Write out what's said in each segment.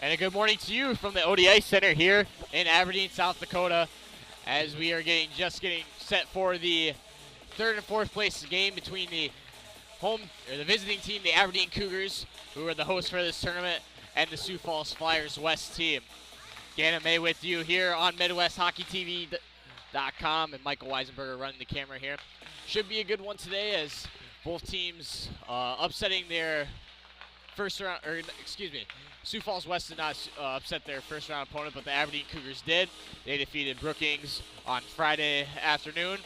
And a good morning to you from the ODI Center here in Aberdeen, South Dakota, as we are getting set for the third and fourth place game between the visiting team, the Aberdeen Cougars, who are the hosts for this tournament, and the Sioux Falls Flyers West team. Gannon May with you here on MidwestHockeyTV.com, and Michael Weisenberger running the camera here. Should be a good one today, as both teams upsetting their first round, Sioux Falls West did not upset their first round opponent, but the Aberdeen Cougars did. They defeated Brookings on Friday afternoon,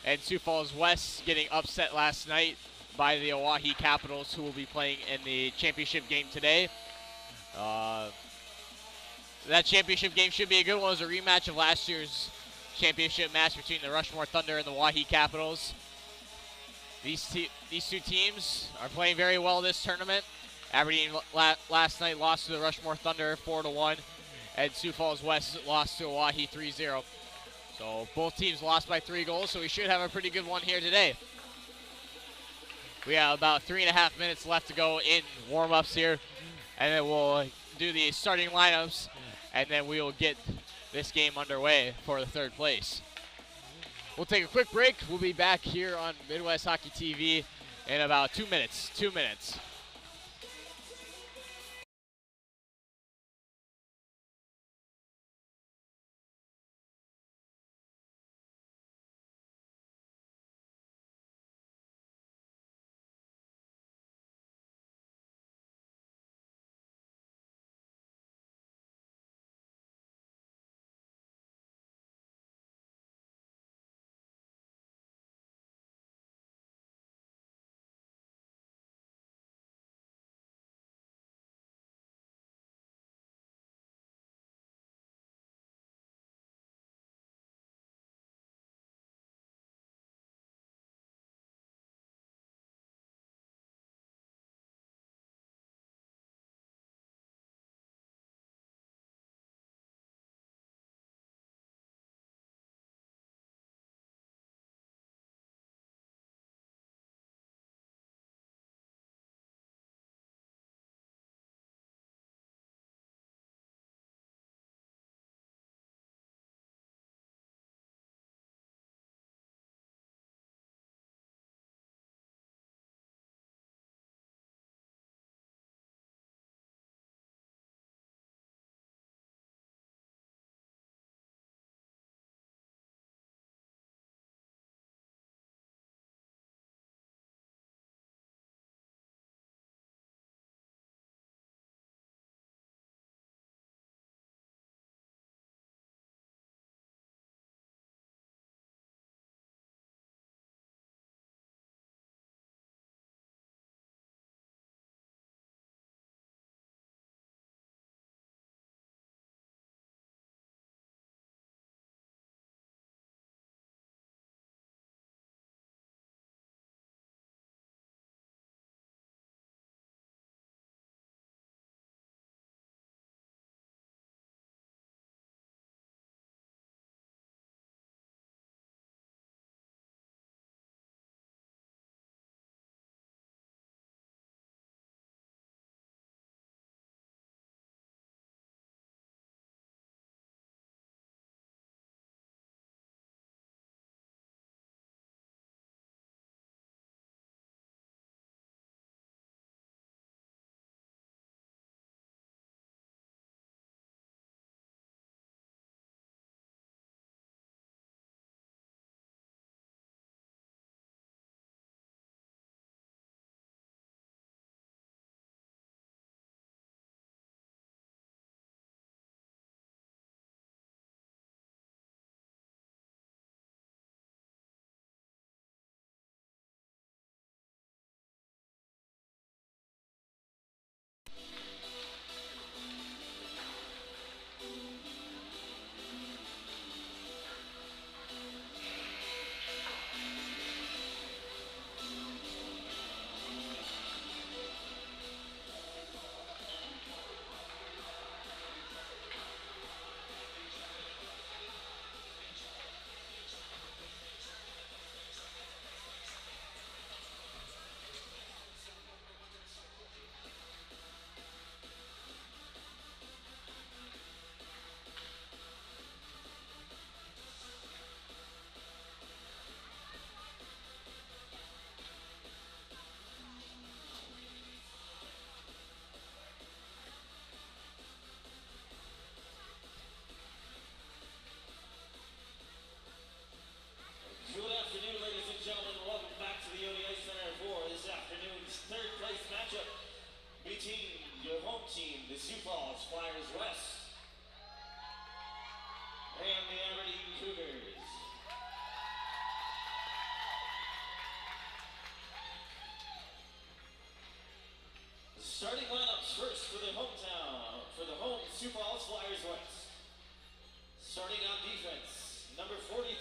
and Sioux Falls West getting upset last night by the Oahe Capitals, who will be playing in the championship game today. That championship game should be a good one. It was a rematch of last year's championship match between the Rushmore Thunder and the Oahe Capitals. These two teams are playing very well this tournament. Aberdeen last night lost to the Rushmore Thunder 4-1, and Sioux Falls West lost to Oahe 3-0. So both teams lost by 3 goals, so we should have a pretty good one here today. We have about 3.5 minutes left to go in warm-ups here, and then we'll do the starting lineups, and then we will get this game underway for the third place. We'll take a quick break. We'll be back here on Midwest Hockey TV in about 2 minutes. 2 minutes.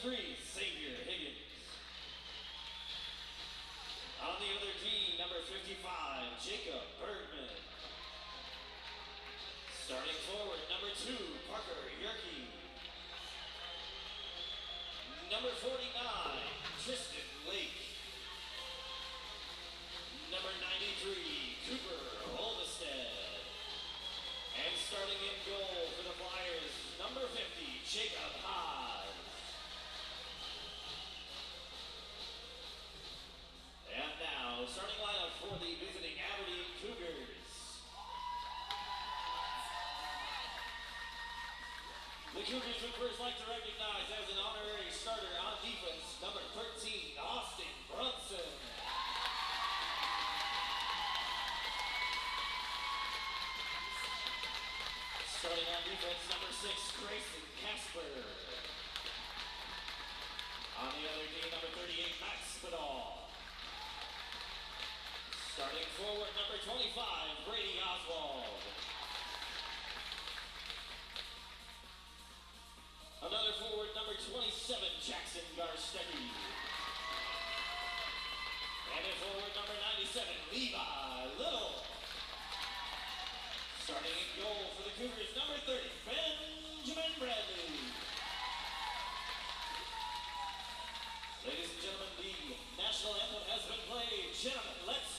3, Xavier Higgins. On the other team, number 55, Jacob Bergman. Starting forward, number 2, Parker Yerke. Number 49, Tristan Lake. Number 93, Cooper Olmstead. And starting in goal for the Flyers, number 50, Jacob Haas. And now, starting lineup for the visiting Aberdeen Cougars. The Cougars would first like to recognize as an honorary starter on defense, number 13, Austin Brunson. Starting on defense, number 6, Grayson Casper. On the other team, number 38, Max Spedal. Starting forward, number 25, Brady Oswald. Another forward, number 27, Jackson Garstecki. And in forward, number 97, Levi Little. Starting in goal for the Cougars, number 30, Benjamin Bradley. Ladies and gentlemen, the national anthem has been played. Gentlemen, let's...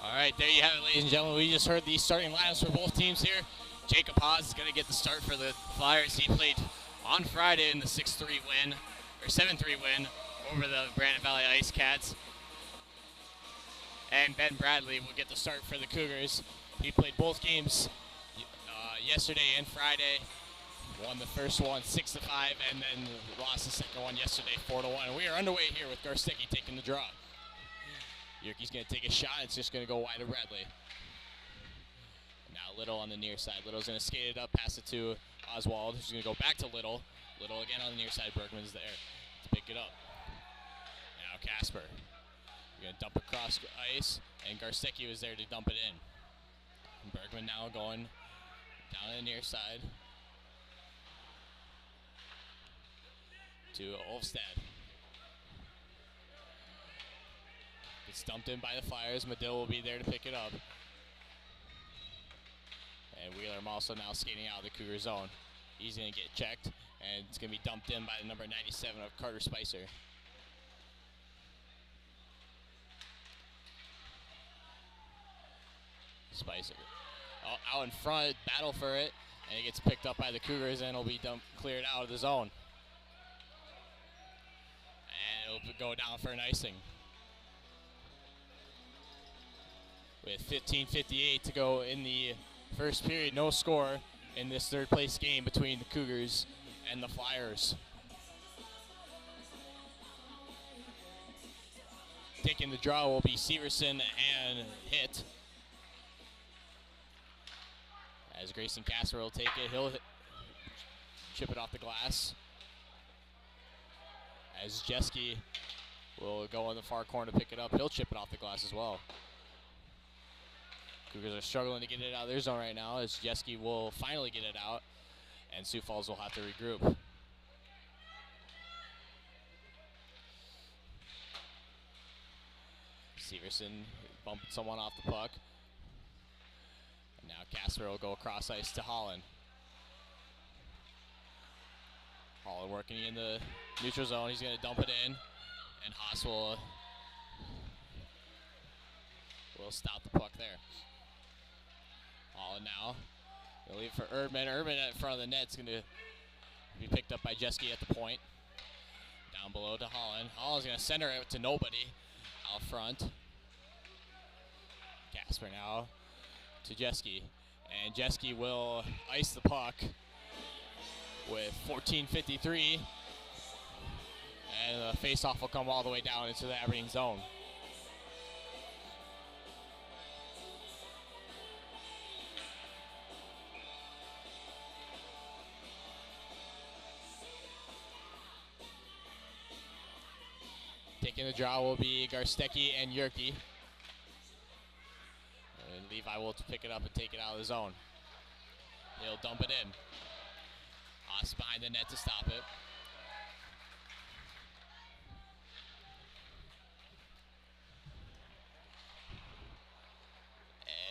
All right, there you have it, ladies and gentlemen. We just heard the starting lineups for both teams here. Jacob Haas is going to get the start for the Flyers. He played on Friday in the 6-3 win, or 7-3 win over the Brandon Valley Ice Cats. And Ben Bradley will get the start for the Cougars. He played both games yesterday and Friday. Won the first one 6-5, and then lost the second one yesterday 4-1. We are underway here with Garstecki taking the draw. Yerke's going to take a shot. It's just going to go wide of Bradley. Now Little on the near side. Little's going to skate it up, pass it to Oswald, who's going to go back to Little. Little again on the near side. Bergman's there to pick it up. Now Casper. You're going to dump across ice, and Garstecki was there to dump it in. And Bergman now going down to the near side to Olmstead. It's dumped in by the Flyers. Medill will be there to pick it up. And Wheeler also now skating out of the Cougar zone. He's going to get checked, and it's going to be dumped in by the number 97 of Carter Spicer. Spicer out in front, battle for it, and it gets picked up by the Cougars, and it'll be cleared out of the zone. And it'll go down for an icing. With 15:58 to go in the first period, no score in this third place game between the Cougars and the Flyers. Taking the draw will be Severson and Hitt. As Grayson Casper will take it, he'll chip it off the glass. As Jeske will go in the far corner to pick it up, he'll chip it off the glass as well. Cougars are struggling to get it out of their zone right now, as Jeske will finally get it out, and Sioux Falls will have to regroup. Severson bumped someone off the puck. And now Casper will go across ice to Holland. Holland working in the neutral zone. He's going to dump it in, and Haas will stop the puck there. Holland now. They'll leave for Erdman. Erdman in front of the net is going to be picked up by Jeske at the point. Down below to Holland. Holland's going to center it to nobody out front. Casper now to Jeske. And Jeske will ice the puck with 14:53. And the face-off will come all the way down into the Aberdeen zone. Taking the draw will be Garstecki and Yerke. And Levi will pick it up and take it out of the zone. He'll dump it in. Haas behind the net to stop it.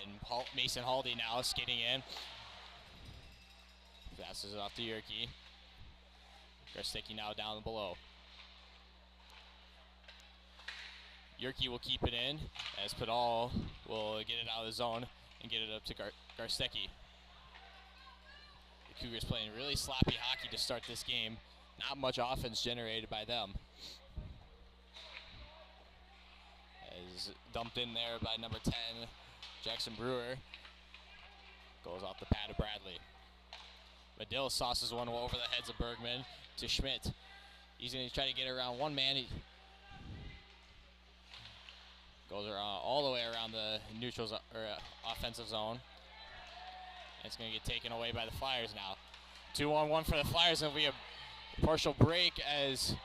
And Mason Haldy now skating in. Passes it off to Yerke. Garstecki now down below. Yerke will keep it in as Padal will get it out of the zone and get it up to Garstecki. The Cougars playing really sloppy hockey to start this game. Not much offense generated by them. As dumped in there by number 10, Jackson Brewer. Goes off the pad of Bradley. Medill sauces one over the heads of Bergman to Schmidt. He's going to try to get around one man. He goes around, all the way around the neutral offensive zone. And it's going to get taken away by the Flyers now. 2-on-1 for the Flyers. It'll be a partial break as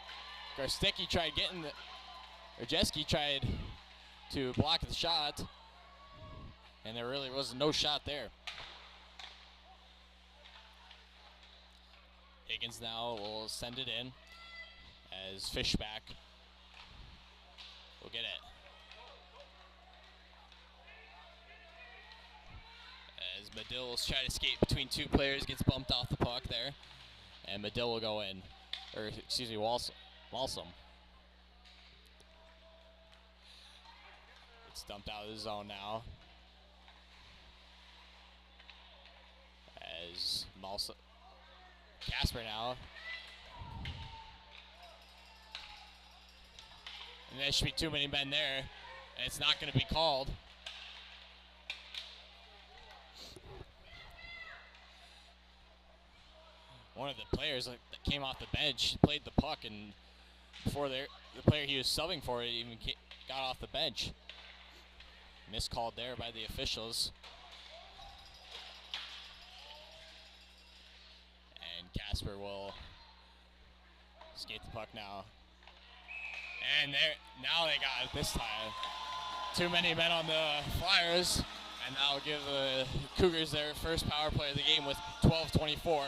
Garstecki tried getting the, or Jeski tried to block the shot. And there really was no shot there. Higgins now will send it in as Fishback will get it. As Medill will try to skate between two players, gets bumped off the puck there. And Medill will go in, or excuse me, Walsum. It's dumped out of the zone now. As Casper now. And there should be too many men there, and it's not going to be called. One of the players that came off the bench played the puck, and before the player he was subbing for it even got off the bench. Miscalled there by the officials. Casper will skate the puck now. And now they got it this time. Too many men on the Flyers, and that'll give the Cougars their first power play of the game with 12:24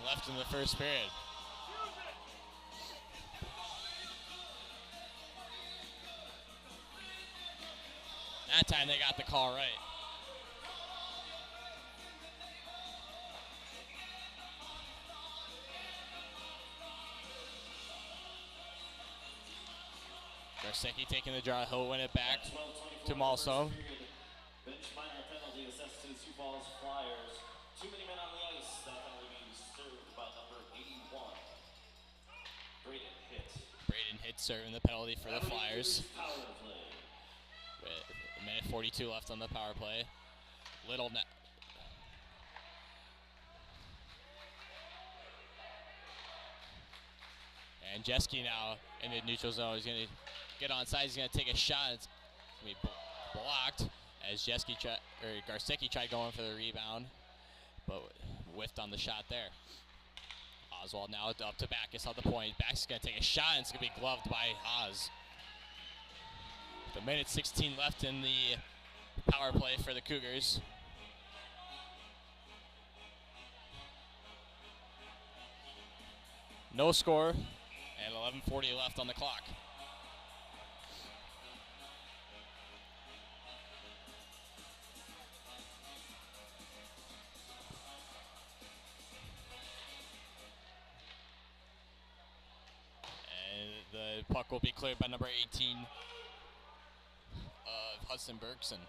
left in the first period. That time they got the call right. Garstecki taking the draw, he'll win it back to Malso. Bench minor penalty assessed to the Sioux Falls Flyers. Too many men on the ice. That penalty being served by number 81. Braden Hitt serving the penalty for the Flyers. With a minute 42 left on the power play. Little net. And Jeski now in the neutral zone. He's going to get onside. He's going to take a shot. It's going to be blocked as Garstecki tried going for the rebound, but whiffed on the shot there. Oswald now up to Backus on the point. Backus is going to take a shot, and it's going to be gloved by Haas. With a minute 16 left in the power play for the Cougars. No score, and 11:40 left on the clock. And the puck will be cleared by number 18 of Hudson Bergson.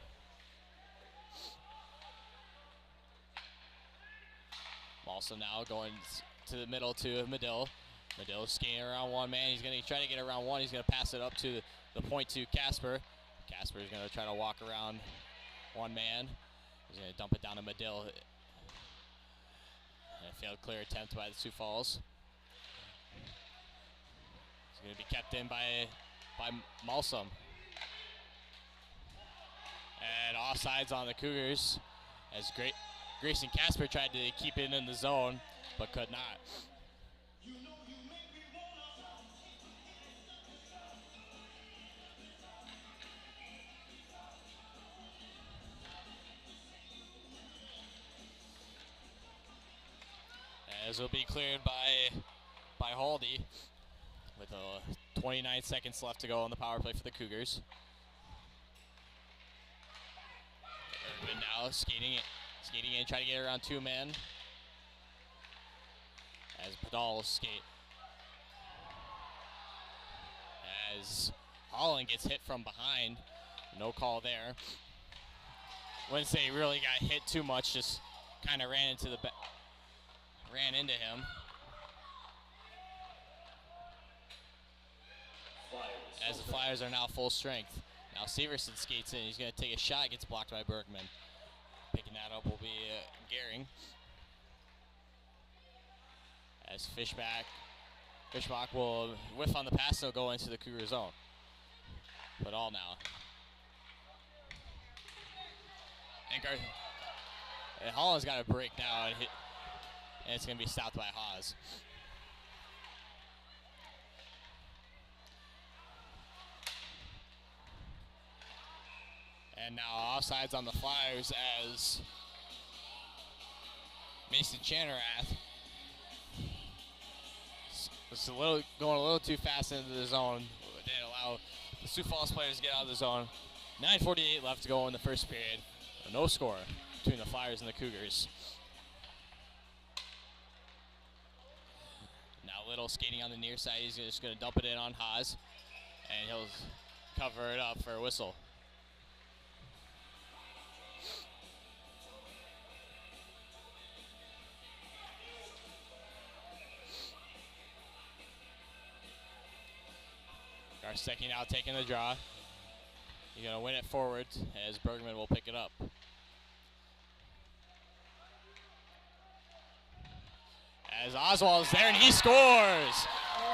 Also now going to the middle to Medill. Medill skating around one man. He's going to try to get around one. He's going to pass it up to the point to Casper. Casper is going to try to walk around one man. He's going to dump it down to Medill. And a failed clear attempt by the Sioux Falls. It's going to be kept in by Malsum. And offsides on the Cougars as Grayson Casper tried to keep it in the zone, but could not. as will be cleared by Haldy with 29 seconds left to go on the power play for the Cougars. Urban now skating in, trying to get around 2 men. As Padal skate. As Holland gets hit from behind. No call there. Wouldn't say he really got hit too much, just kind of ran into him. As the Flyers are now full strength. Now Severson skates in. He's going to take a shot. Gets blocked by Bergman. Picking that up will be Gehring. As Fishbach will whiff on the pass. He'll go into the Cougar zone. But all now. And Holland's got a break now, and it's going to be stopped by Haas. And now offsides on the Flyers as Mason Chanarath was going a little too fast into the zone. Didn't allow the Sioux Falls players to get out of the zone. 9:48 left to go in the first period. No score between the Flyers and the Cougars. Now Little skating on the near side. He's just going to dump it in on Haas, and he'll cover it up for a whistle. Garsecki now taking the draw. He's going to win it forward as Bergman will pick it up. As Oswald's there and he scores!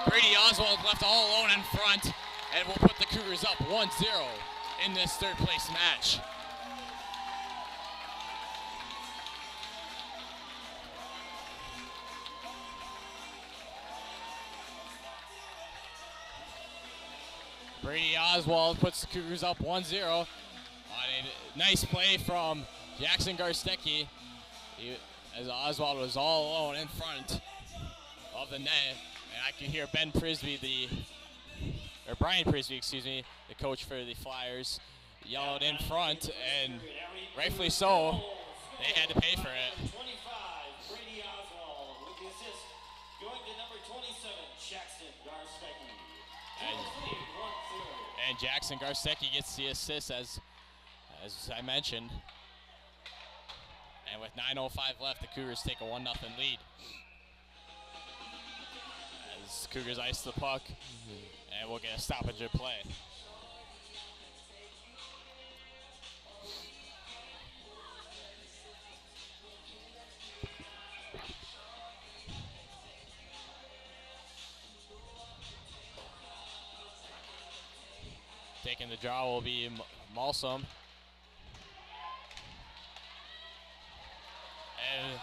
Brady Oswald left all alone in front and will put the Cougars up 1-0 in this third place match. Brady Oswald puts the Cougars up 1-0 on a nice play from Jackson Garsecki. As Oswald was all alone in front of the net. And I can hear Brian Prisby, the coach for the Flyers, yelled in front, and rightfully so, they had to pay for it. 25, Brady Oswald with the assist, going to number 27, Jackson Garsecki. And Jackson Garsecki gets the assist as I mentioned. And with 9:05 left, the Cougars take a 1-0 lead. As Cougars ice the puck, and we'll get a stoppage of play. Taking the draw will be Malsum. And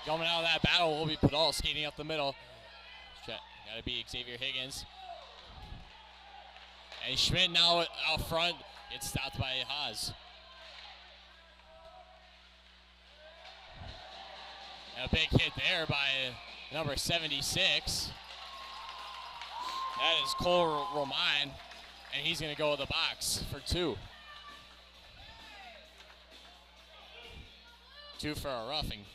coming out of that battle will be Padal skating up the middle. Got to be Xavier Higgins. And Schmidt now out front gets stopped by Haas. And a big hit there by number 76. That is Cole Roman, and he's going to go to the box for 2. 2 for a roughing.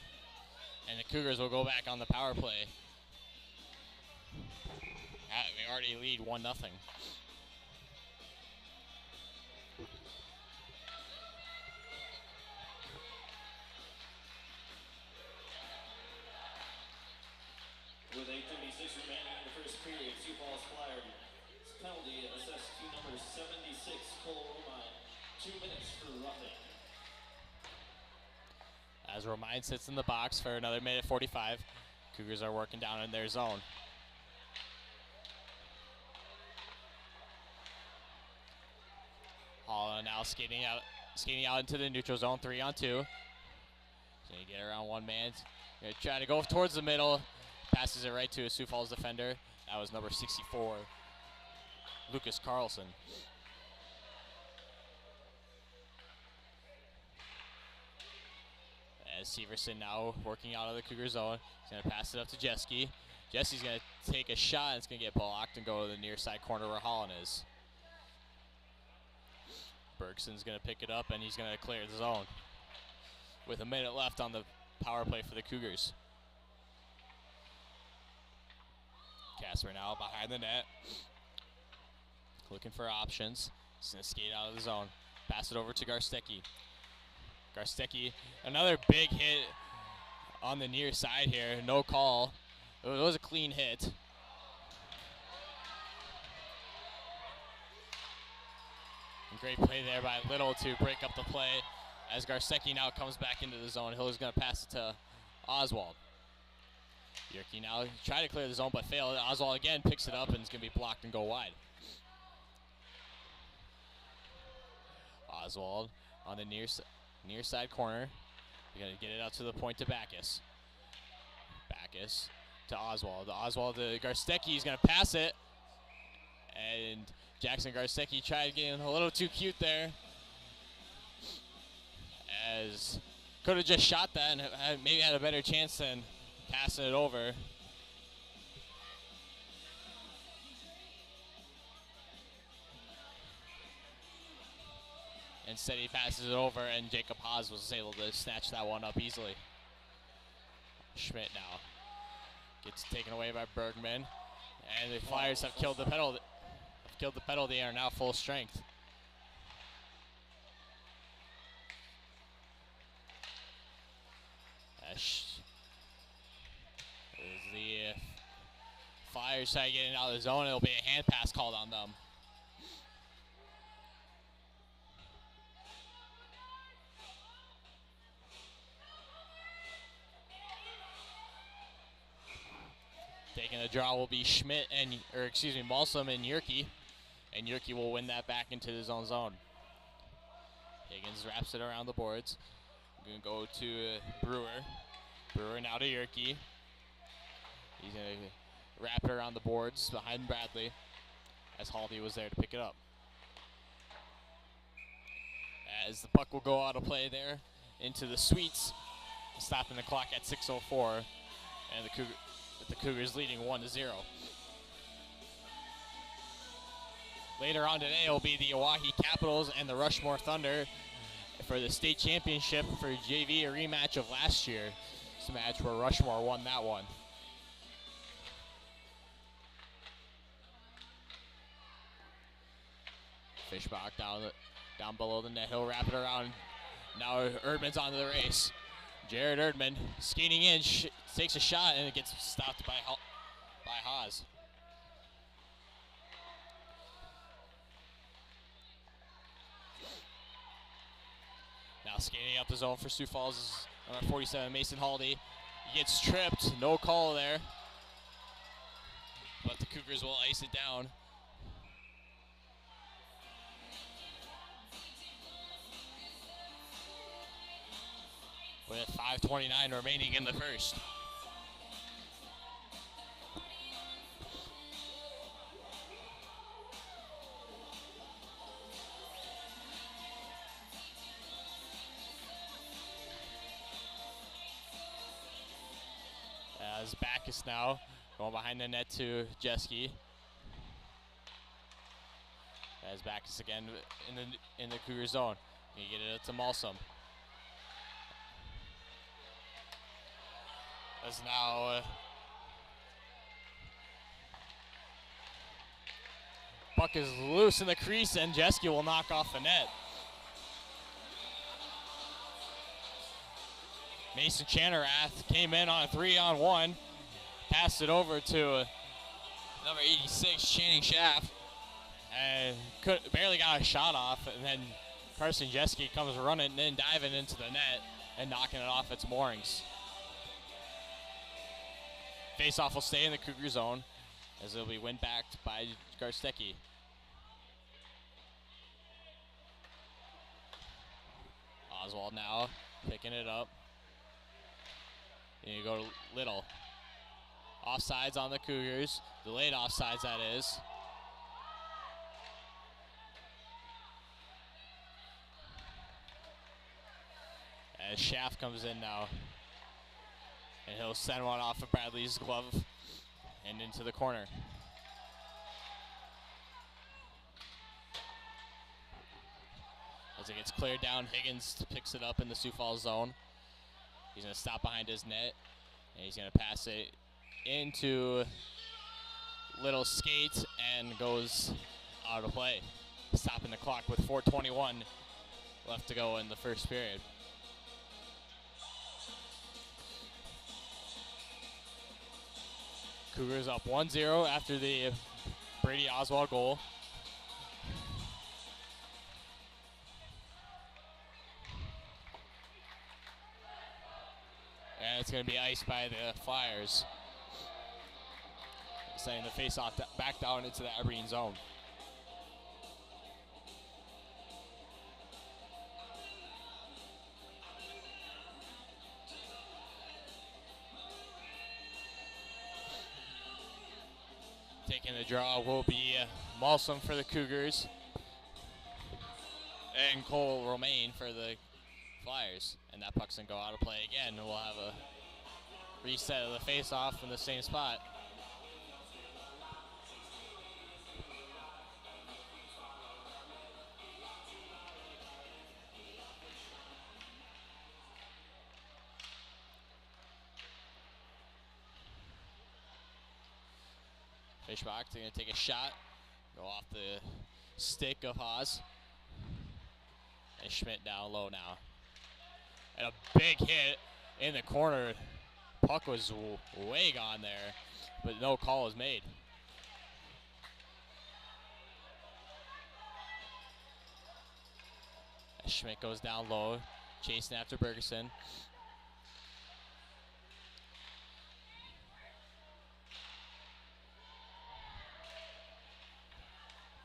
And the Cougars will go back on the power play. We already lead 1-0. With 8:36 remaining in the first period, Sioux Falls Flyers penalty assessed to number 76, Cole Roman. 2 minutes for roughing. As Romain sits in the box for another minute 45. Cougars are working down in their zone. Holland now skating out into the neutral zone, 3-on-2. He's gonna get around one man. Gonna try to go towards the middle. Passes it right to a Sioux Falls defender. That was number 64, Lucas Carlson. As Severson now working out of the Cougar zone. He's going to pass it up to Jeske. Jeske's going to take a shot, and it's going to get blocked and go to the near side corner where Holland is. Bergson's going to pick it up, and he's going to clear the zone with a minute left on the power play for the Cougars. Casper now behind the net, looking for options. He's going to skate out of the zone. Pass it over to Garstecki. Garstecki, another big hit on the near side here. No call. It was a clean hit. And great play there by Little to break up the play as Garstecki now comes back into the zone. Hill is going to pass it to Oswald. Yerke now try to clear the zone but failed. Oswald again picks it up and it's going to be blocked and go wide. Oswald on the near side corner. You're going to get it out to the point to Backus. Backus to Oswald. Oswald to Garstecki. He's going to pass it. And Jackson Garstecki tried getting a little too cute there. As could have just shot that and maybe had a better chance than passing it over. Instead he passes it over and Jacob Haas was able to snatch that one up easily. Schmidt now gets taken away by Bergman. And the Flyers have killed the penalty. They are now full strength. As the Flyers try getting out of the zone, it'll be a hand pass called on them. Taking the draw will be Schmidt Malsum and Yerke. And Yerke will win that back into his own zone. Higgins wraps it around the boards. Going to go to Brewer. Brewer now to Yerke. He's going to wrap it around the boards behind Bradley as Haldy was there to pick it up. As the puck will go out of play there into the Sweets, stopping the clock at 6:04, and the Cougars leading 1-0. Later on today will be the Oahe Capitals and the Rushmore Thunder for the state championship for JV, a rematch of last year. It's a match where Rushmore won that one. Fishbach down below the net. He'll wrap it around. Now Erdman's onto the race. Jared Erdman skating in, takes a shot, and it gets stopped by Haas. Now skating up the zone for Sioux Falls is number 47, Mason Haldy. He gets tripped, no call there. But the Cougars will ice it down. With 5:29 remaining in the first. As Backus now going behind the net to Jeske. As Backus again in the Cougar zone. You get it to Malsum. As now puck is loose in the crease and Jeske will knock off the net. Mason Chanarath came in on a 3-on-1, passed it over to number 86, Channing Schaff, and barely got a shot off, and then Carson Jeske comes running and then diving into the net and knocking it off its moorings. Faceoff will stay in the Cougar zone as it'll be win back by Garstecki. Oswald now picking it up. And you go to Little. Offsides on the Cougars. Delayed offsides, that is. As Shaft comes in now. And he'll send one off of Bradley's glove and into the corner. As it gets cleared down, Higgins picks it up in the Sioux Falls zone. He's going to stop behind his net, and he's going to pass it into Little skate and goes out of play, stopping the clock with 4:21 left to go in the first period. Cougars up 1-0 after the Brady Oswald goal. And it's going to be iced by the Flyers, sending the face-off back down into the Aberdeen zone. Taking the draw will be Malsom for the Cougars and Cole Romaine for the Flyers. And that puck's going to go out of play again. We'll have a reset of the face-off in the same spot. Fishbach going to take a shot, go off the stick of Haas. And Schmidt down low now. And a big hit in the corner. Puck was way gone there, but no call was made. Schmidt goes down low, chasing after Bergeson.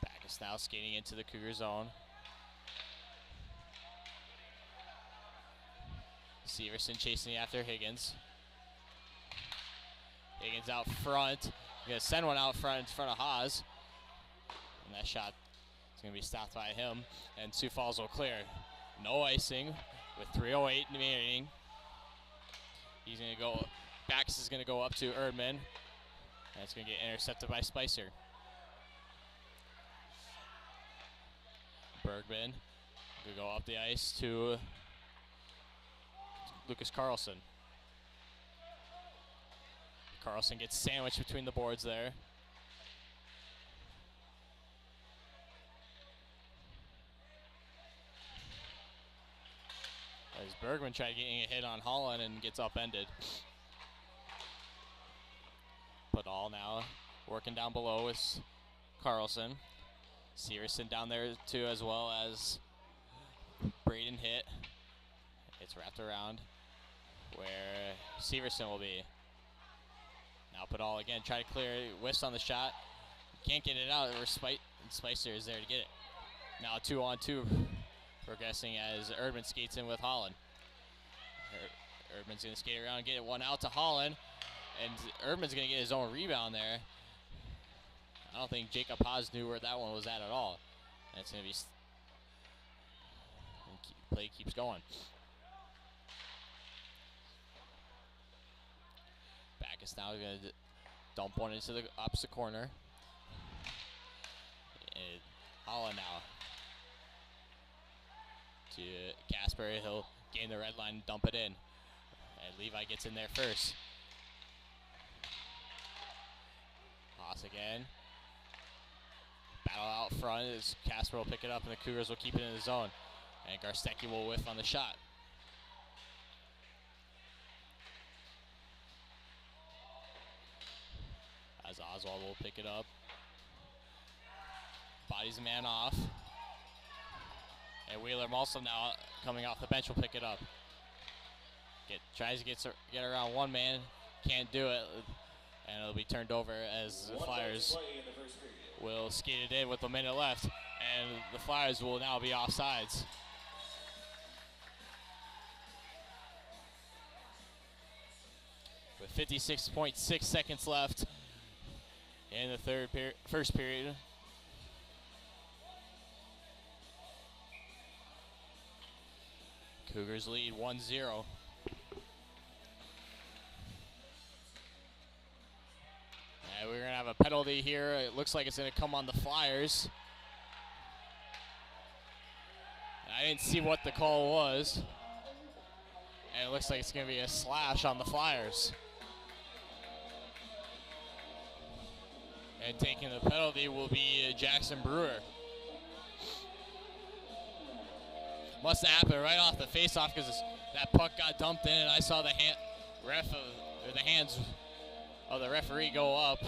Backus now skating into the Cougar zone. Severson chasing after Higgins. Higgins out front. Gonna send one out front in front of Haas. And that shot is gonna be stopped by him. And Sioux Falls will clear. No icing with 3:08 remaining. He's gonna go, Backus is gonna go up to Erdman. And it's gonna get intercepted by Spicer. Bergman gonna go up the ice to Lucas Carlson. Carlson gets sandwiched between the boards there. As Bergman tried getting a hit on Holland and gets upended. Padal now working down below with Carlson. Severson down there too, as well as Braden hit. It's wrapped around where Severson will be. Now Padal again, try to clear, whiffs on the shot. Can't get it out, Spicer is there to get it. Now 2-on-2 progressing as Erdman skates in with Holland. Erdman's gonna skate around and get one out to Holland. And Erdman's gonna get his own rebound there. I don't think Jacob Haas knew where that one was at all. And it's gonna be, play keeps going. Backus now going to dump one into the opposite corner. And Holland now to Casper. He'll gain the red line and dump it in. And Levi gets in there first. Haas again. Battle out front as Casper will pick it up and the Cougars will keep it in the zone. And Garstecki will whiff on the shot. As Oswald will pick it up. Bodies a man off. And Wheeler Malsom now coming off the bench will pick it up. Tries to get around one man, can't do it. And it'll be turned over as the Flyers will skate it in with a minute left. And the Flyers will now be offsides. With 56.6 seconds left in the first period. Cougars lead 1-0. And we're going to have a penalty here. It looks like it's going to come on the Flyers. I didn't see what the call was. And it looks like it's going to be a slash on the Flyers. And taking the penalty will be Jackson Brewer. Must have happened right off the face-off because that puck got dumped in, and I saw the hands of the referee go up.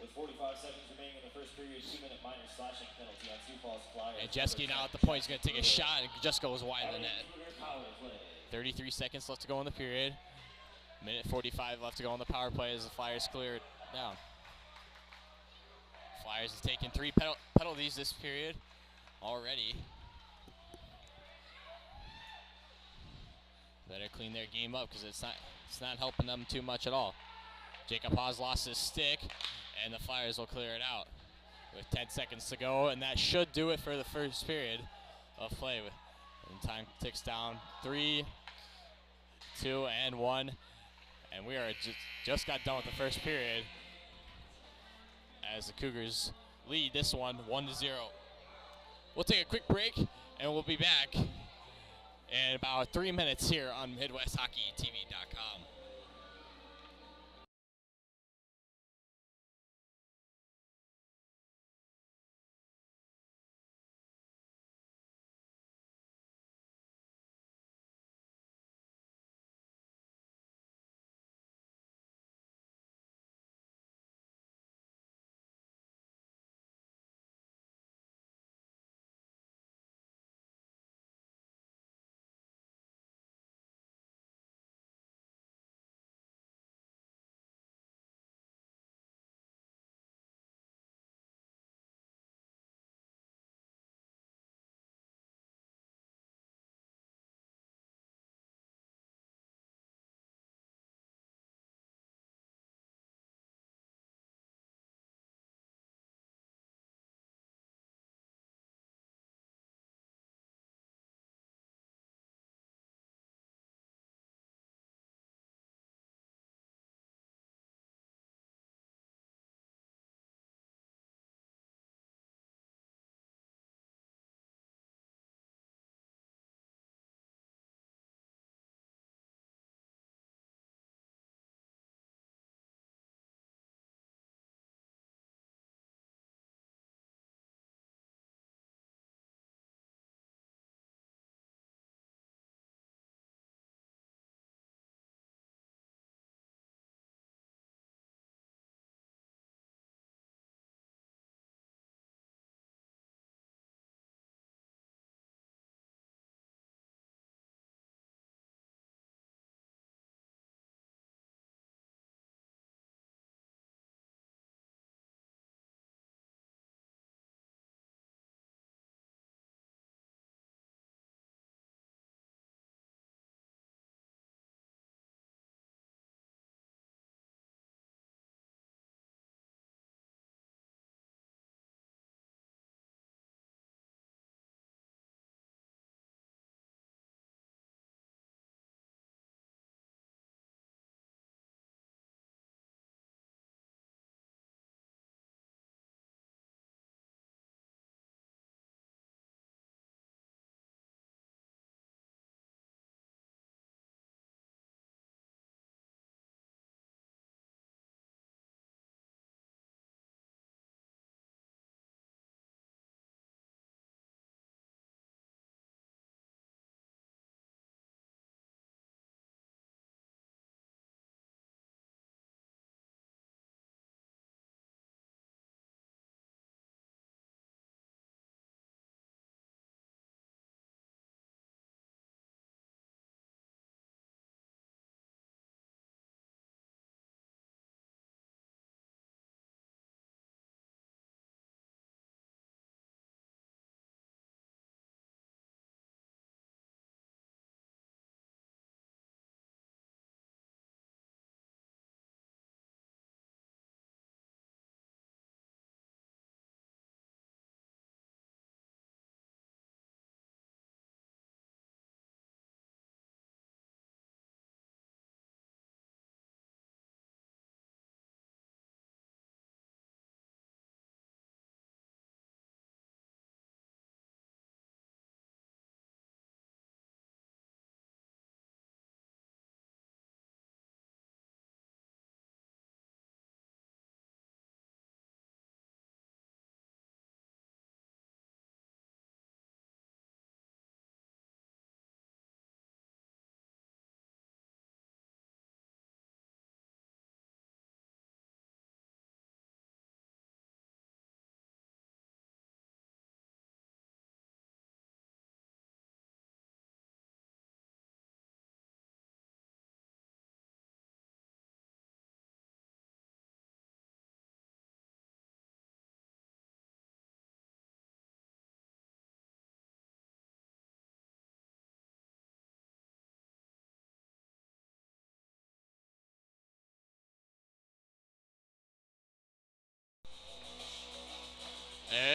With 45 seconds remaining in the first period, 2-minute minor slashing penalty on Sioux Falls Flyers. And Jeske now at the point is going to take a shot and just goes wide of the net. 33 seconds left to go in the period. Minute 45 left to go on the power play as the Flyers clear it down. Flyers has taken 3 penalties this period already. Better clean their game up because it's not helping them too much at all. Jacob Haas lost his stick, and the Flyers will clear it out with 10 seconds to go, and that should do it for the first period of play. And time ticks down. 3, 2, and 1. And we are just got done with the first period as the Cougars lead this one 1-0. We'll take a quick break and we'll be back in about 3 minutes here on MidwestHockeyTV.com.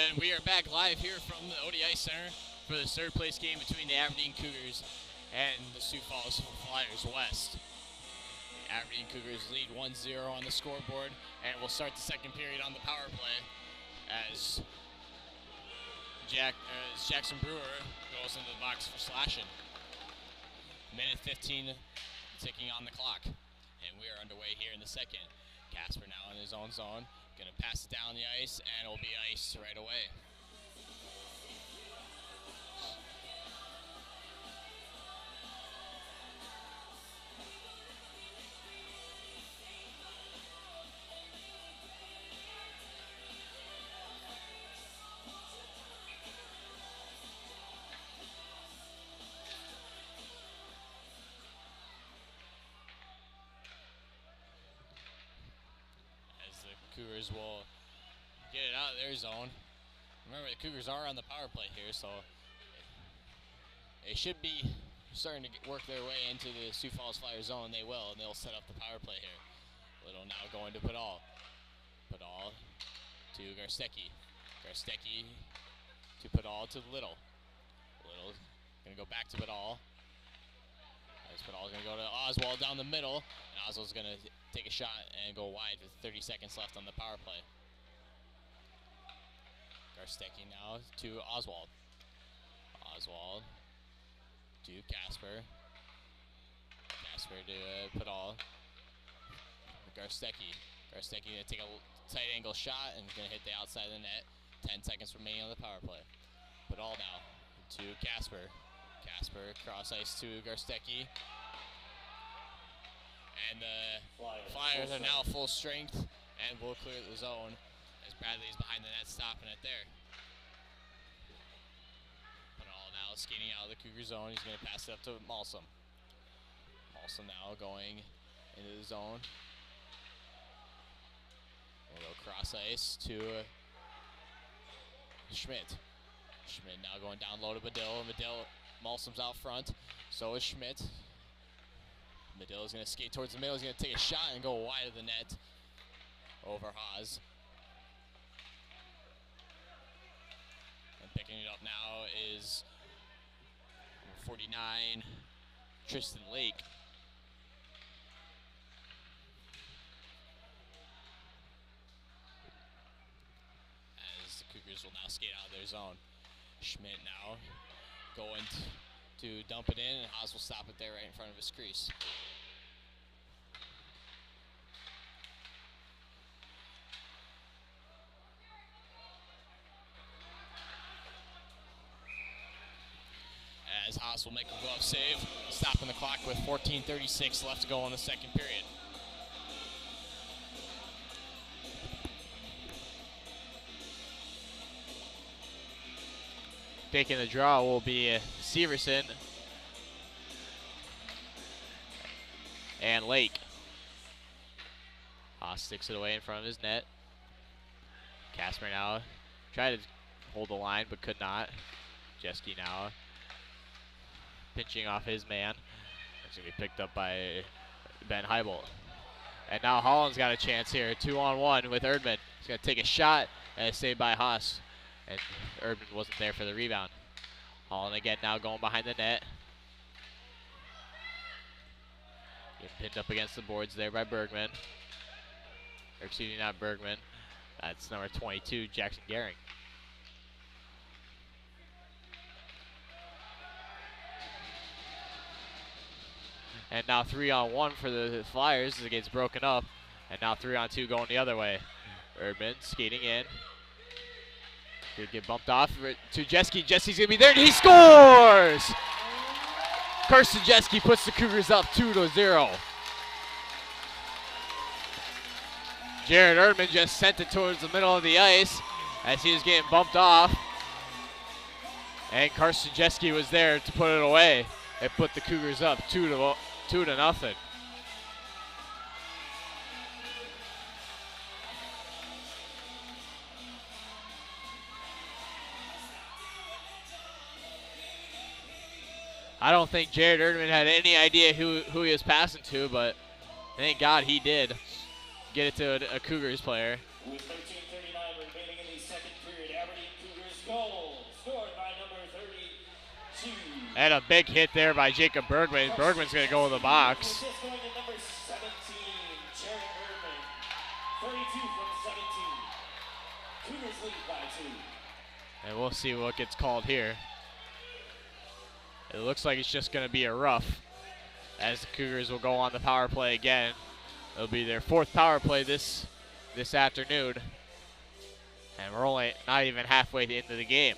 And we are back live here from the ODI Center for the third place game between the Aberdeen Cougars and the Sioux Falls Flyers West. The Aberdeen Cougars lead 1-0 on the scoreboard, and we'll start the second period on the power play as Jackson Brewer goes into the box for slashing. Minute 15 ticking on the clock, and we are underway here in the second. Casper now in his own zone, gonna pass it down the ice, and it'll be iced right away. Cougars will get it out of their zone. Remember, the Cougars are on the power play here, so they should be starting to work their way into the Sioux Falls Flyers zone. They will, and they'll set up the power play here. Little now going to Padal. Padal to Garstecki. Garstecki to Padal to Little. Little going to go back to Padal. Padal's going to go to Oswald down the middle, and Oswald's going to take a shot and go wide with 30 seconds left on the power play. Garstecki now to Oswald. Oswald to Casper. Casper to Padal. Garstecki. Garstecki going to take a tight angle shot and going to hit the outside of the net. 10 seconds remaining on the power play. Padal now to Casper. Casper cross ice to Garstecki. And the Flyers are now full strength and will clear the zone as Bradley's behind the net stopping it there. Padal now skating out of the Cougar zone. He's going to pass it up to Malsom. Malsom now going into the zone. We'll go cross ice to Schmidt. Schmidt now going down low to Medill. Malsom's out front. So is Schmidt. Medill is going to skate towards the middle. He's going to take a shot and go wide of the net over Haas. And picking it up now is 49, Tristan Lake. As the Cougars will now skate out of their zone. Schmidt now going to dump it in, and Haas will stop it there right in front of his crease. As Haas will make a glove save, stopping the clock with 14:36 left to go in the second period. Taking the draw will be Severson and Lake. Haas sticks it away in front of his net. Casper now tried to hold the line but could not. Jeske now pinching off his man. It's going to be picked up by Ben Heibolt. And now Holland's got a chance here. 2-on-1 with Erdman. He's going to take a shot and it's saved by Haas. And Erdman wasn't there for the rebound. Holland again now going behind the net. Getting pinned up against the boards there by Bergman. Or excuse me, not Bergman. That's number 22, Jackson Gehring. And now 3-on-1 for the Flyers as it gets broken up. And now 3-on-2 going the other way. Erdman skating in. Could get bumped off to Jeske. Jeske's gonna be there and he scores! Carson Jeske puts the Cougars up 2-0. Jared Erdman just sent it towards the middle of the ice as he was getting bumped off. And Carson Jeske was there to put it away. It put the Cougars up 2-0. I don't think Jared Erdman had any idea who he was passing to, but thank God he did get it to a Cougars player. With 13:39 remaining in the second period, Aberdeen And a big hit there by Jacob Bergman. Bergman's going to go in the box. Assist going to number 17, Jared Bergman. 32 from 17. Cougars lead by 2. And we'll see what gets called here. It looks like it's just going to be a rough, as the Cougars will go on the power play again. It'll be their 4th power play this afternoon. And we're only not even halfway into the game.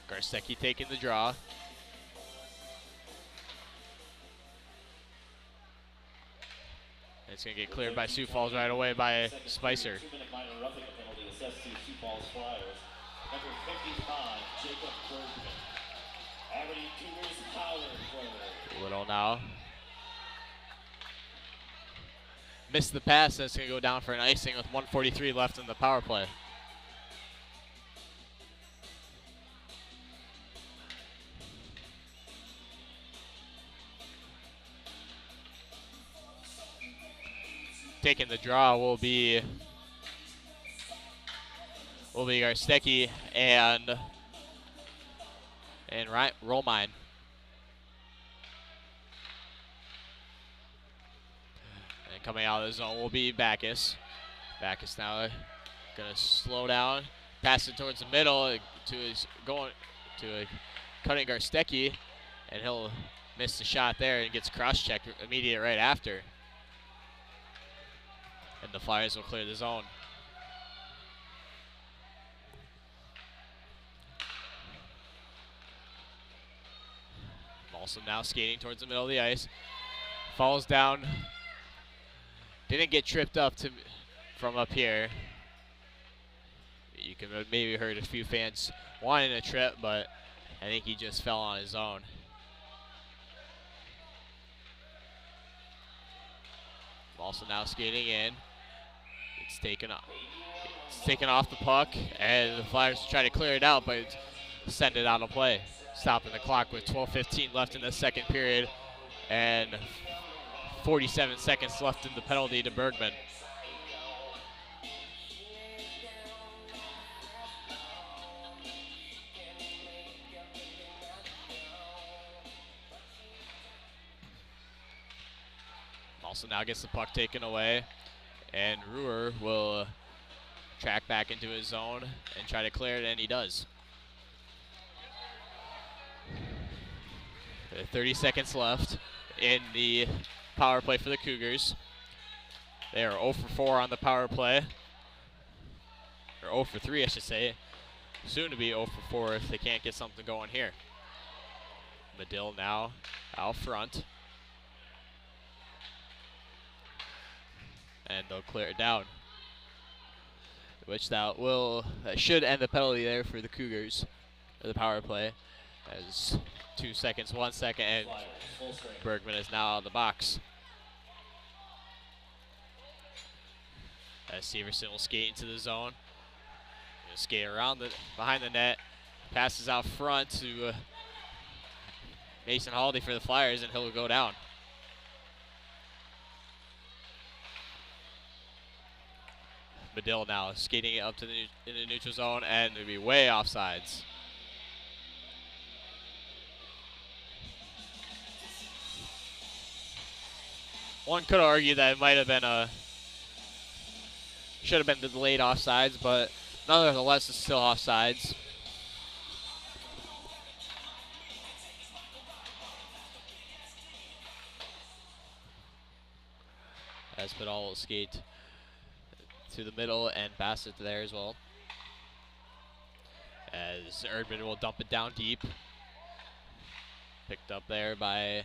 Garstecki taking the draw. It's going to get cleared by Sioux Falls right away by Spicer. 2-minute minor roughing penalty assessed to Sioux Falls Flyers. Number 55, Jacob Bergman. Aberdeen Cougars power play. Little now. Missed the pass. That's going to go down for an icing with 1:43 left in the power play. Taking the draw will be Garstecki and Romine. And coming out of the zone will be Backus. Backus now gonna slow down, pass it towards the middle cutting Garstecki, and he'll miss the shot there and gets cross-checked immediate right after. And the Flyers will clear the zone. Also now skating towards the middle of the ice. Falls down. Didn't get tripped up from up here. You can maybe heard a few fans wanting a trip, but I think he just fell on his own. Also now skating in. It's taken off the puck, and the Flyers try to clear it out, but send it out of play. Stopping the clock with 12:15 left in the second period, and 47 seconds left in the penalty to Bergman. Also now gets the puck taken away, and Ruhr will track back into his zone and try to clear it, and he does. 30 seconds left in the power play for the Cougars. They are 0 for 4 on the power play. Or 0 for 3, I should say. Soon to be 0 for 4 if they can't get something going here. Medill now out front. And they'll clear it down. Which that should end the penalty there for the Cougars, or the power play. As 2 seconds, 1 second, and Bergman is now out of the box. As Severson will skate into the zone. He'll skate around behind the net. Passes out front to Mason Haldy for the Flyers, and he'll go down. Medill now skating it up to in the neutral zone, and it'll be way offsides. One could argue that it might have been should have been delayed offsides, but nonetheless it's still offsides. As Pedal will skate to the middle and pass it there as well. As Erdman will dump it down deep. Picked up there by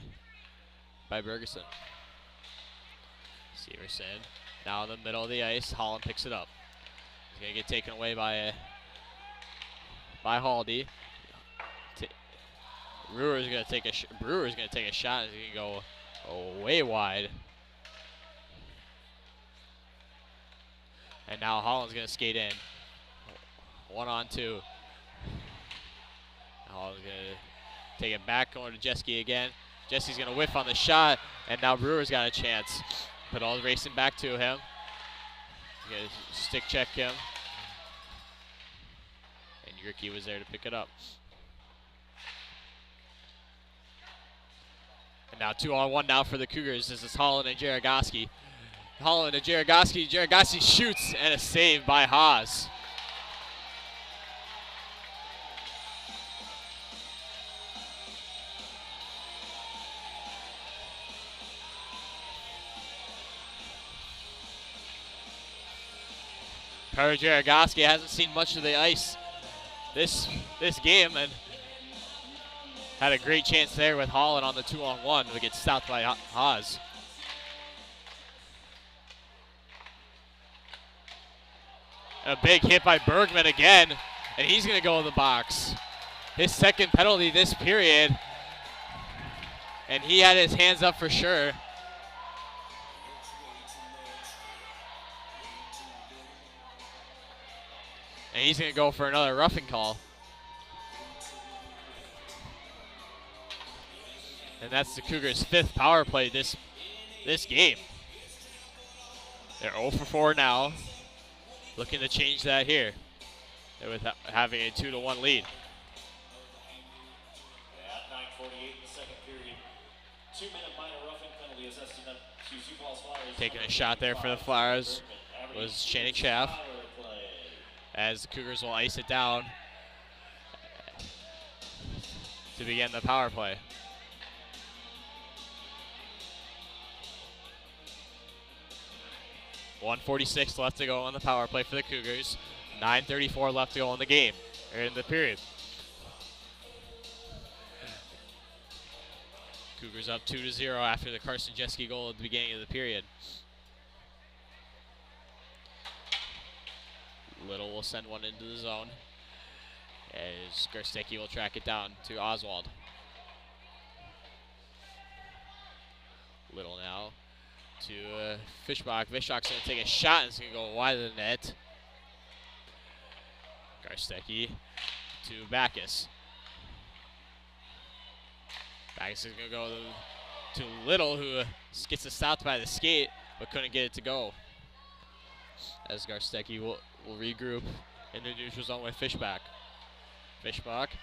Bergeson. Severson now in the middle of the ice. Holland picks it up. He's gonna get taken away by Haldy. Brewer's gonna take a shot. He's gonna go way wide. And now Holland's gonna skate in. 1-on-2. Holland's gonna take it back, going to Jeske again. Jeske's gonna whiff on the shot, and now Brewer's got a chance. Espinal racing back to him. You gotta stick check him. And Yurki was there to pick it up. And now 2-on-1 now for the Cougars. This is Holland and Jaragoski. Holland and Jaragoski. Jaragoski shoots and a save by Haas. Perry Jaragoski hasn't seen much of the ice this game and had a great chance there with Holland on the 2-on-1 to get stopped by Haas. A big hit by Bergman again, and he's going to go in the box. His second penalty this period, and he had his hands up for sure. And he's going to go for another roughing call. And that's the Cougars' 5th power play this game. They're 0 for 4 now. Looking to change that here with having a 2-1 lead. At 9:48 in the second period, 2-minute minor roughing penalty assessed to Sioux Falls Flyers. Taking a shot there for the Flyers was Channing Schaff, as the Cougars will ice it down to begin the power play. .146 left to go on the power play for the Cougars. 9:34 left to go in the game, or in the period. Cougars up 2-0 after the Carson Jeske goal at the beginning of the period. Little will send one into the zone, as Garstecki will track it down to Oswald. Little now to Fishbach. Fishbach's going to take a shot and it's going to go wide of the net. Garstecki to Backus. Backus is going to go to Little, who gets it stopped by the skate but couldn't get it to go. As Garstecki will regroup in the neutral zone with Fishbach. Fishbach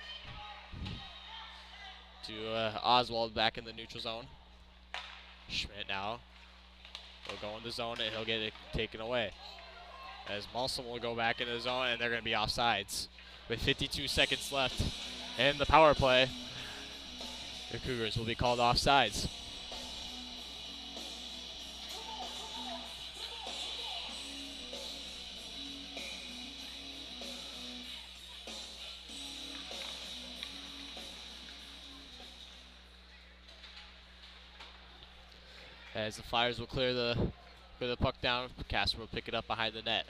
to Oswald back in the neutral zone. Schmidt now will go in the zone and he'll get it taken away. As Malson will go back into the zone and they're going to be offsides. With 52 seconds left in the power play, the Cougars will be called offsides. As the Flyers will clear the puck down, Casper will pick it up behind the net.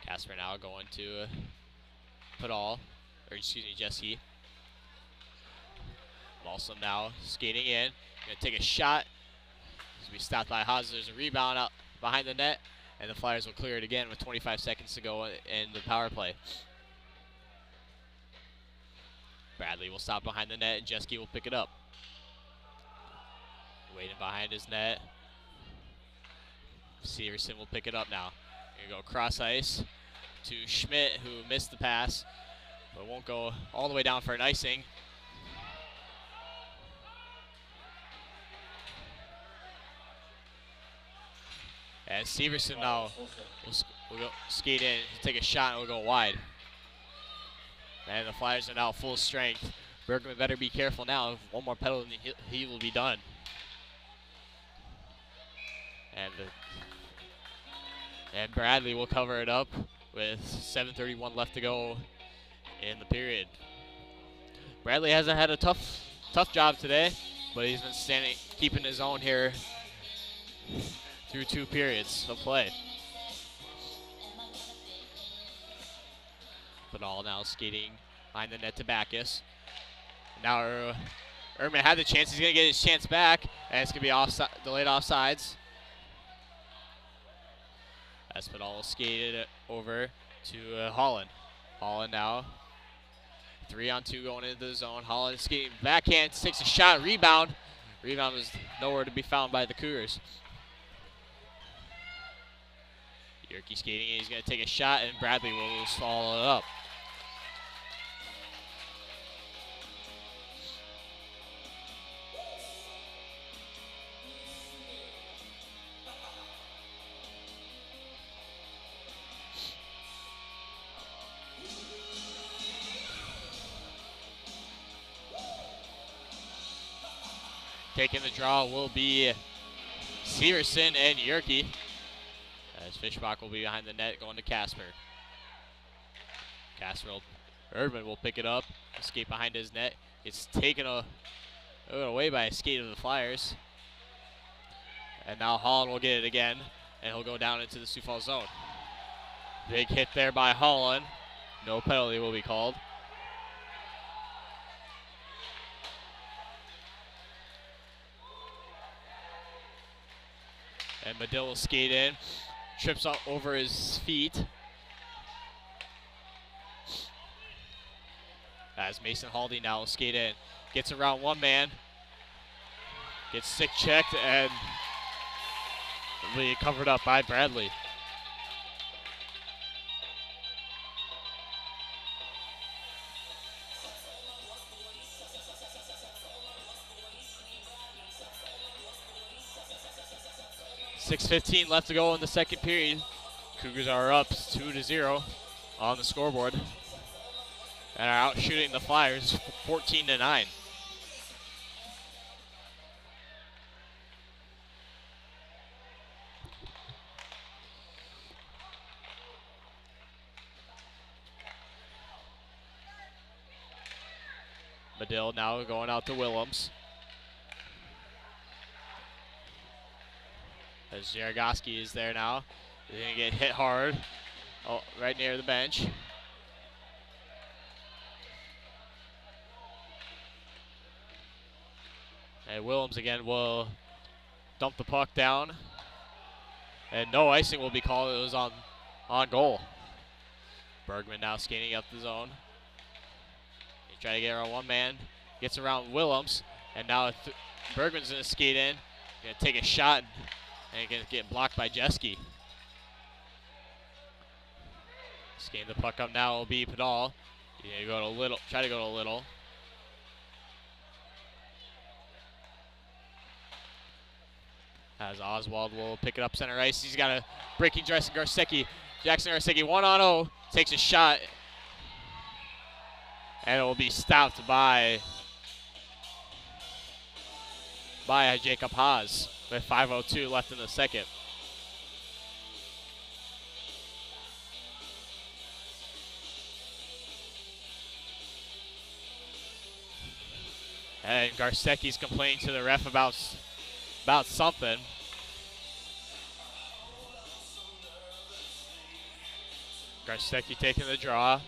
Casper now going to Jeske. Malson now skating in, gonna take a shot. As we stopped by Haas, there's a rebound out behind the net, and the Flyers will clear it again with 25 seconds to go in the power play. Bradley will stop behind the net, and Jeske will pick it up. Waiting behind his net. Severson will pick it up now. Gonna go cross ice to Schmidt, who missed the pass, but won't go all the way down for an icing. As Severson now will go skate in, take a shot, and will go wide. And the Flyers are now full strength. Bergman better be careful now. If one more penalty, he will be done. And Bradley will cover it up with 7:31 left to go in the period. Bradley hasn't had a tough job today, but he's been keeping his own here through 2 periods of play. Banal now skating behind the net to Backus. Now Erdman had the chance. He's going to get his chance back, and it's going to be delayed offsides. Espinal skated over to Holland. Holland now 3-on-2 going into the zone. Holland skating backhand, takes a shot, rebound Rebound was nowhere to be found by the Cougars. Yerke skating in. He's going to take a shot, and Bradley will follow it up. Taking the draw will be Severson and Yerke, as Fishbach will be behind the net going to Casper. Erdman will pick it up, escape behind his net. It's taken away by a skate of the Flyers. And now Holland will get it again, and he'll go down into the Sioux Falls zone. Big hit there by Holland. No penalty will be called. And Medill will skate in, trips up over his feet. As Mason Haldy now will skate in, gets around one man, gets stick checked, and will be covered up by Bradley. .6:15 left to go in the second period. Cougars are up 2-0 on the scoreboard and are out shooting the Flyers 14-9. Medill now going out to Willems. As Jarogoski is there now. He's going to get hit hard right near the bench. And Willems again will dump the puck down. And no icing will be called. It was on goal. Bergman now skating up the zone. He tried to get around one man. Gets around Willems. And now Bergman's going to skate in. Going to take a shot. And going to get blocked by Jeske. Skating the puck up now will be Pedal. Try to go to Little. As Oswald will pick it up center ice. He's got a breaking Jackson Garcecki. Jackson Garcecki 1-on-0. Takes a shot. And it will be stopped by Jacob Haas with 5:02 left in the second. And Garcecki's complaining to the ref about something. Garcecki taking the draw.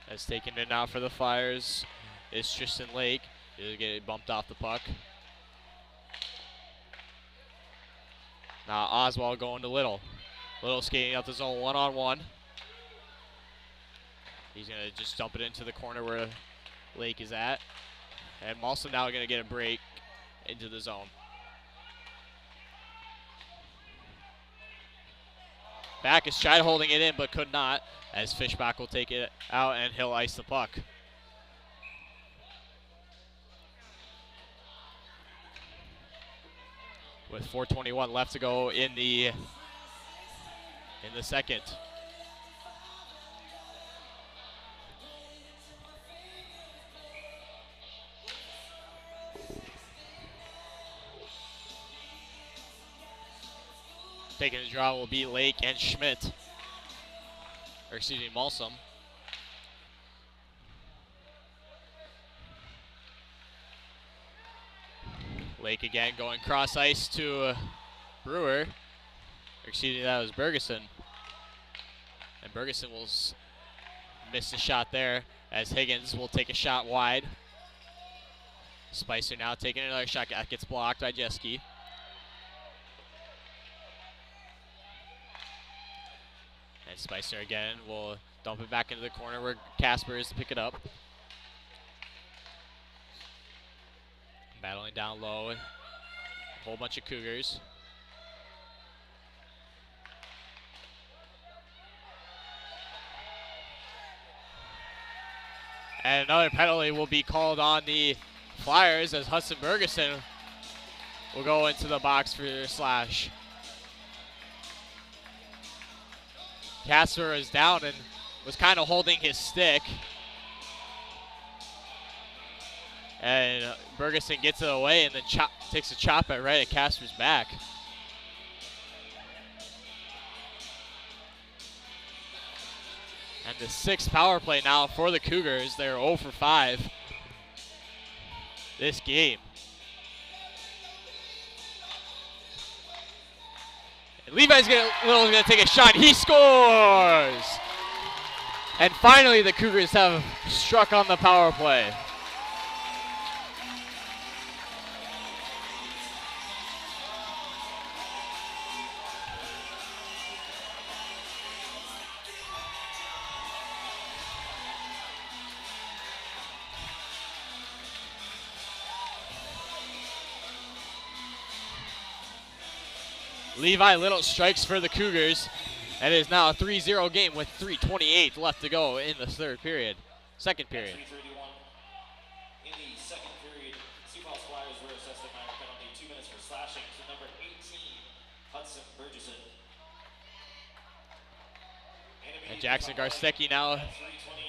As taking it now for the Flyers is Tristan Lake. He'll get bumped off the puck. Now Oswald going to Little. Little skating out the zone 1-on-1. He's going to just dump it into the corner where Lake is at. And Malson now going to get a break into the zone. Back is tried holding it in but could not, as Fishbach will take it out and he'll ice the puck. With 4:21 left to go in the second. Taking the draw will be Lake and Schmidt. Or excuse me, Malsum. Lake again going cross ice to Brewer. Or excuse me, that was Bergeson. And Bergeson will miss the shot there as Higgins will take a shot wide. Spicer now taking another shot. Gets blocked by Jeske. And Spicer again will dump it back into the corner where Casper is to pick it up. Battling down low. A whole bunch of Cougars. And another penalty will be called on the Flyers as Hudson Bergeson will go into the box for a slash. Casper is down and was kind of holding his stick. And Bergeson gets it away and then takes a chop right at Casper's back. And the 6th power play now for the Cougars. They're 0 for 5 this game. And Levi's gonna take a shot. He scores! And finally the Cougars have struck on the power play. Levi Little strikes for the Cougars, and it is now a 3-0 game with 3:28 left to go in the second period. 3:31 in the second period. Sioux Falls Flyers were assessed a minor penalty, 2 minutes for slashing to number 18, Hudson Bergeson. And Jackson Garstecki now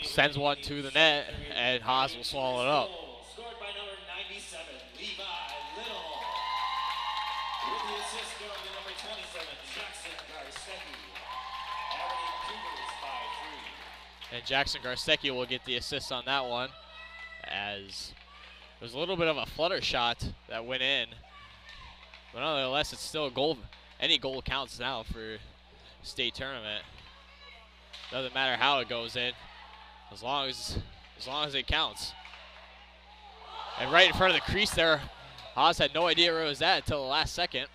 sends one to the net, and Haas will swallow it up. Scored by number 97, Levi Little. With the assist going to number 27, Jackson Garstecki. Aberdeen Cougars by 3. And Jackson Garstecki will get the assist on that one, as there's a little bit of a flutter shot that went in. But nonetheless, it's still a goal. Any goal counts now for state tournament. Doesn't matter how it goes in, as long as it counts. And right in front of the crease there, Haas had no idea where it was at until the last second.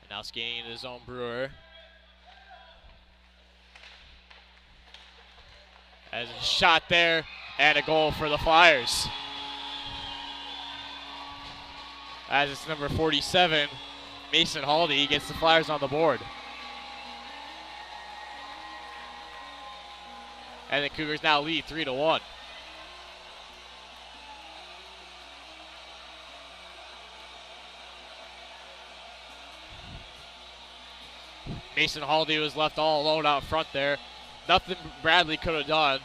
And now skating into his own Brewer. As a shot there, and a goal for the Flyers. As it's number 47, Mason Haldy gets the Flyers on the board. And the Cougars now lead 3-1. Mason Haldy was left all alone out front there. Nothing Bradley could have done.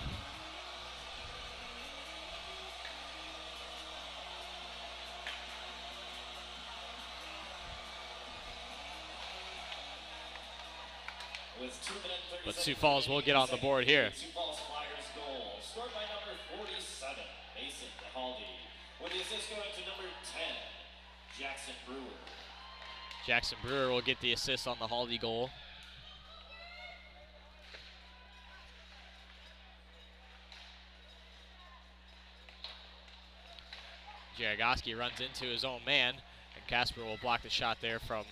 But Sioux Falls will get on the board here. Sioux Falls Flyers goal, scored by number 47, Mason Haldy. With the assist going to number 10, Jackson Brewer. Jackson Brewer will get the assist on the Haldy goal. Jaragoski runs into his own man, and Casper will block the shot there from.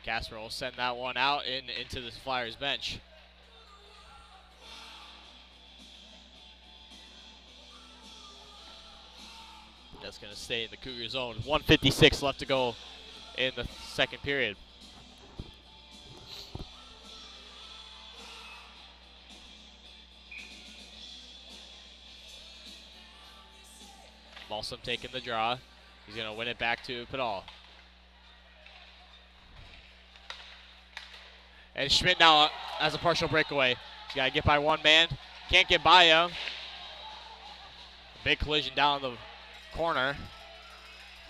Casper will send that one out into the Flyers bench. That's going to stay in the Cougar zone. 1:56 left to go in the second period. Balsam taking the draw. He's going to win it back to Padal. And Schmidt now has a partial breakaway. He's got to get by one man. Can't get by him. Big collision down the corner.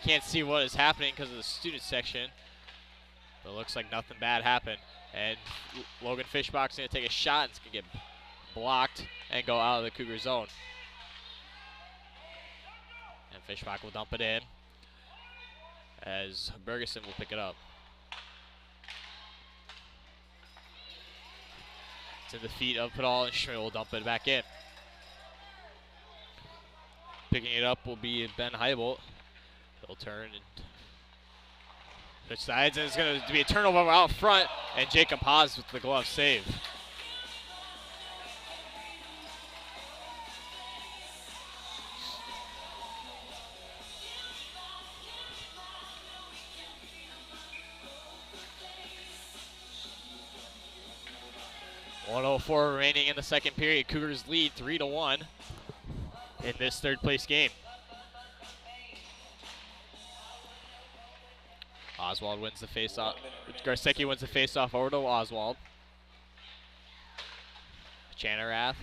Can't see what is happening because of the student section. But it looks like nothing bad happened. And Logan Fishbach's going to take a shot. And it's going to get blocked and go out of the Cougar zone. And Fishbach will dump it in as Bergeson will pick it up. To the feet of Padal, and Schmidt will dump it back in. Picking it up will be Ben Heibolt. He'll turn and switch sides, and it's going to be a turnover out front, and Jacob Haas with the glove save. .104 remaining in the second period. Cougars lead 3-1 in this third place game. Oswald wins the faceoff. Garsecki wins the faceoff over to Oswald. Chanarath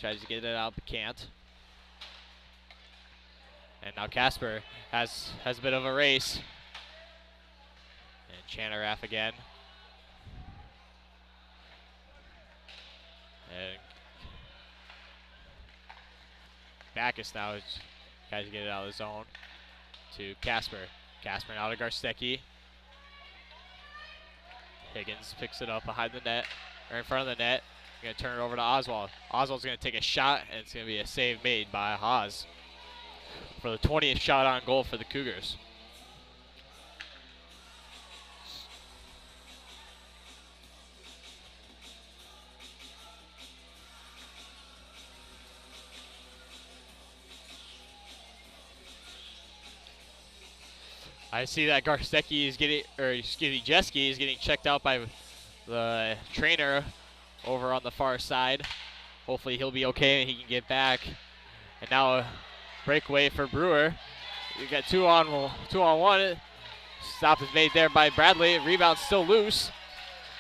tries to get it out, but can't. And now Casper has a bit of a race. And Chanarath again. And Backus now tries to get it out of the zone to Casper. Casper now to Garsecki. Higgins picks it up behind the net, or in front of the net. Going to turn it over to Oswald. Oswald's going to take a shot, and it's going to be a save made by Haas for the 20th shot on goal for the Cougars. I see that Garsecki is getting, or excuse me, Jeski is getting checked out by the trainer over on the far side. Hopefully he'll be okay and he can get back. And now a breakaway for Brewer. You got two on one. Stop is made there by Bradley. Rebound still loose,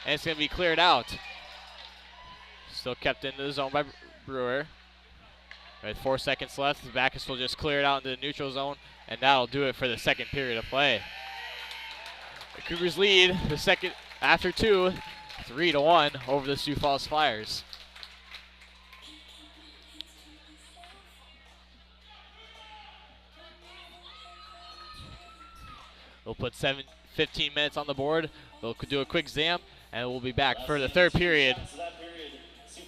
and it's going to be cleared out. Still kept into the zone by Brewer. With 4 seconds left, the Backus will just clear it out into the neutral zone, and that'll do it for the second period of play. The Cougars lead the second after 2, 3-1 over the Sioux Falls Flyers. We'll put 15 minutes on the board. They'll do a quick zam, and we'll be back for the third period.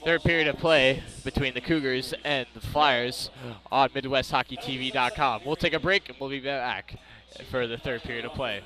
Third period of play between the Cougars and the Flyers on MidwestHockeyTV.com. We'll take a break and we'll be back for the third period of play.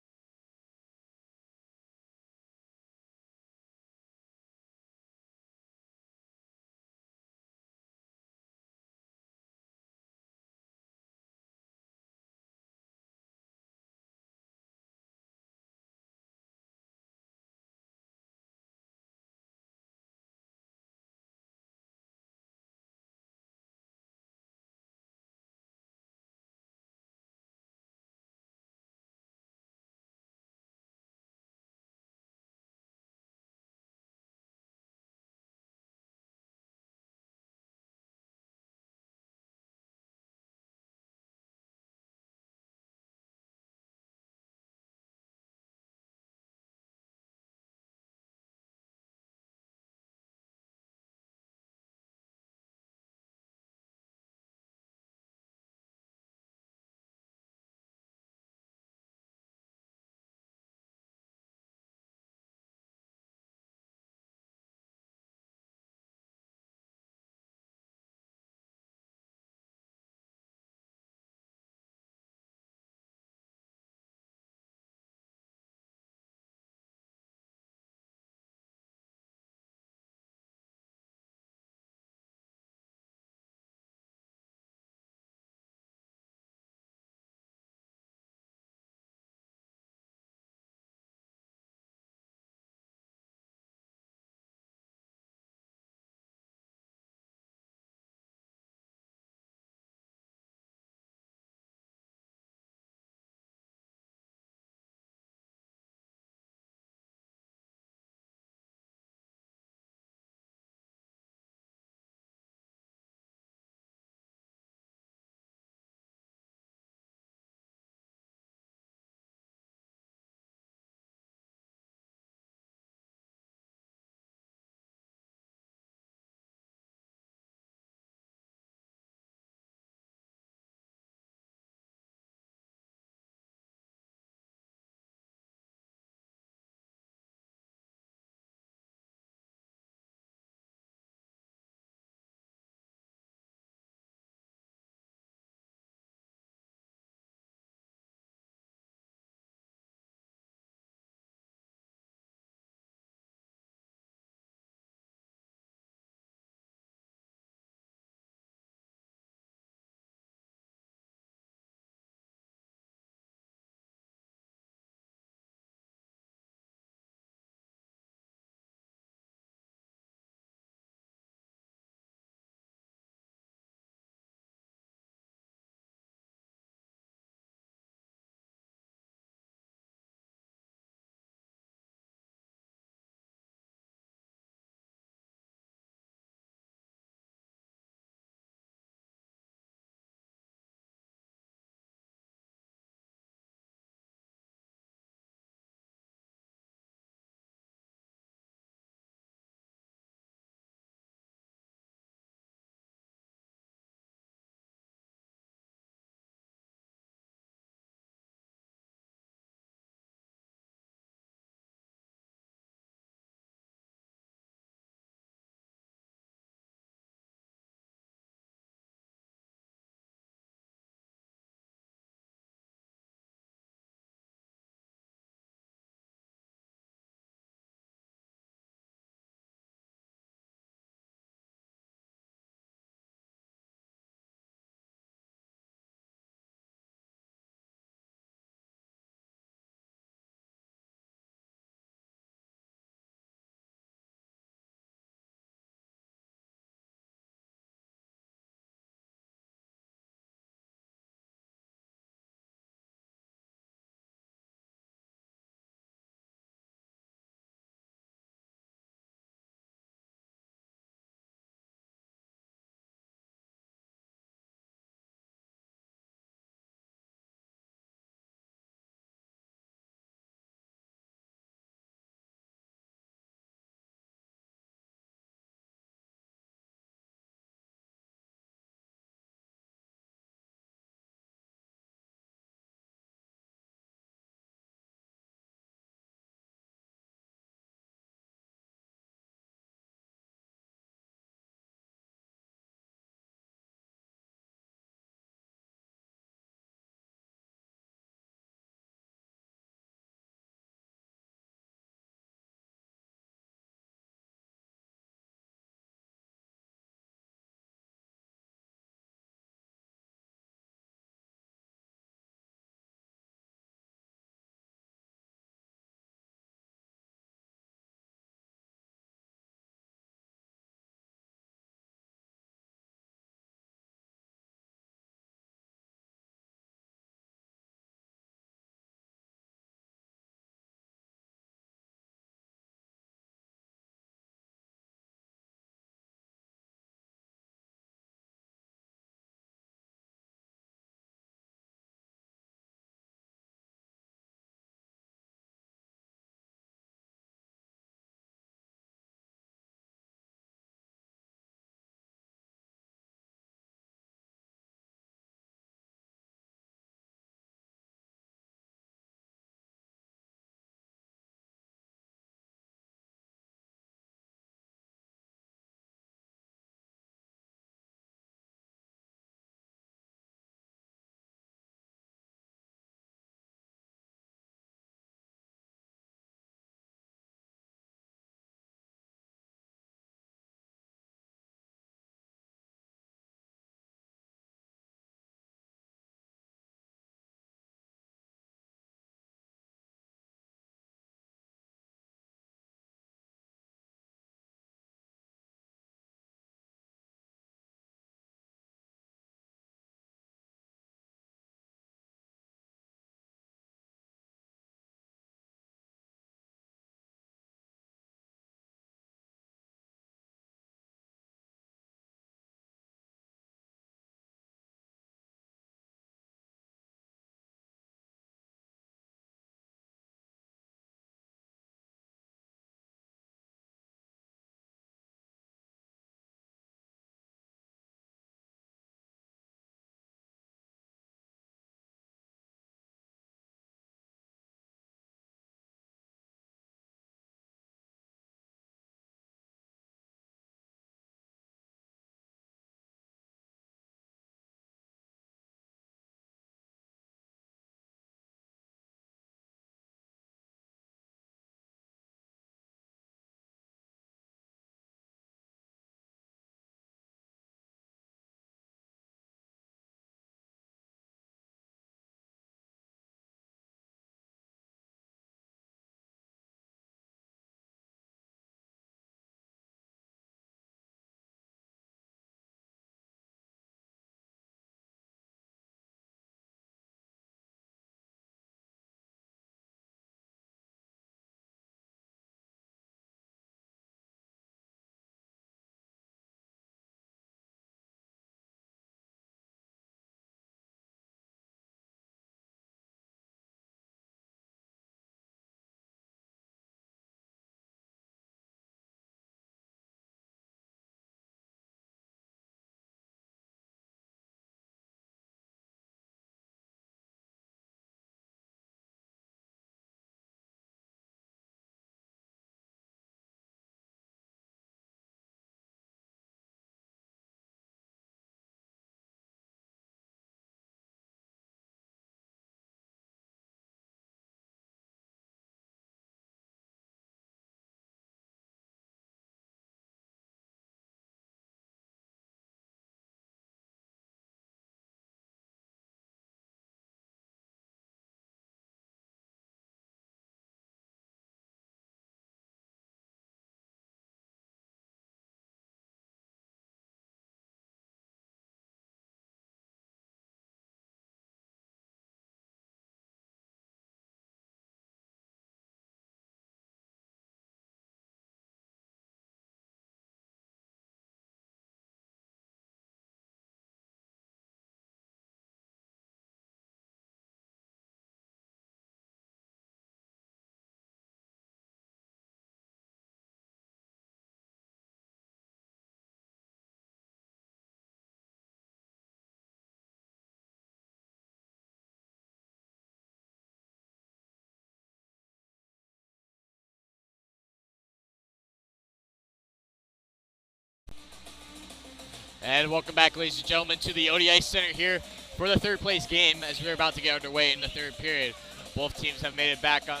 And welcome back, ladies and gentlemen, to the ODI Center here for the third place game as we're about to get underway in the third period. Both teams have made it back on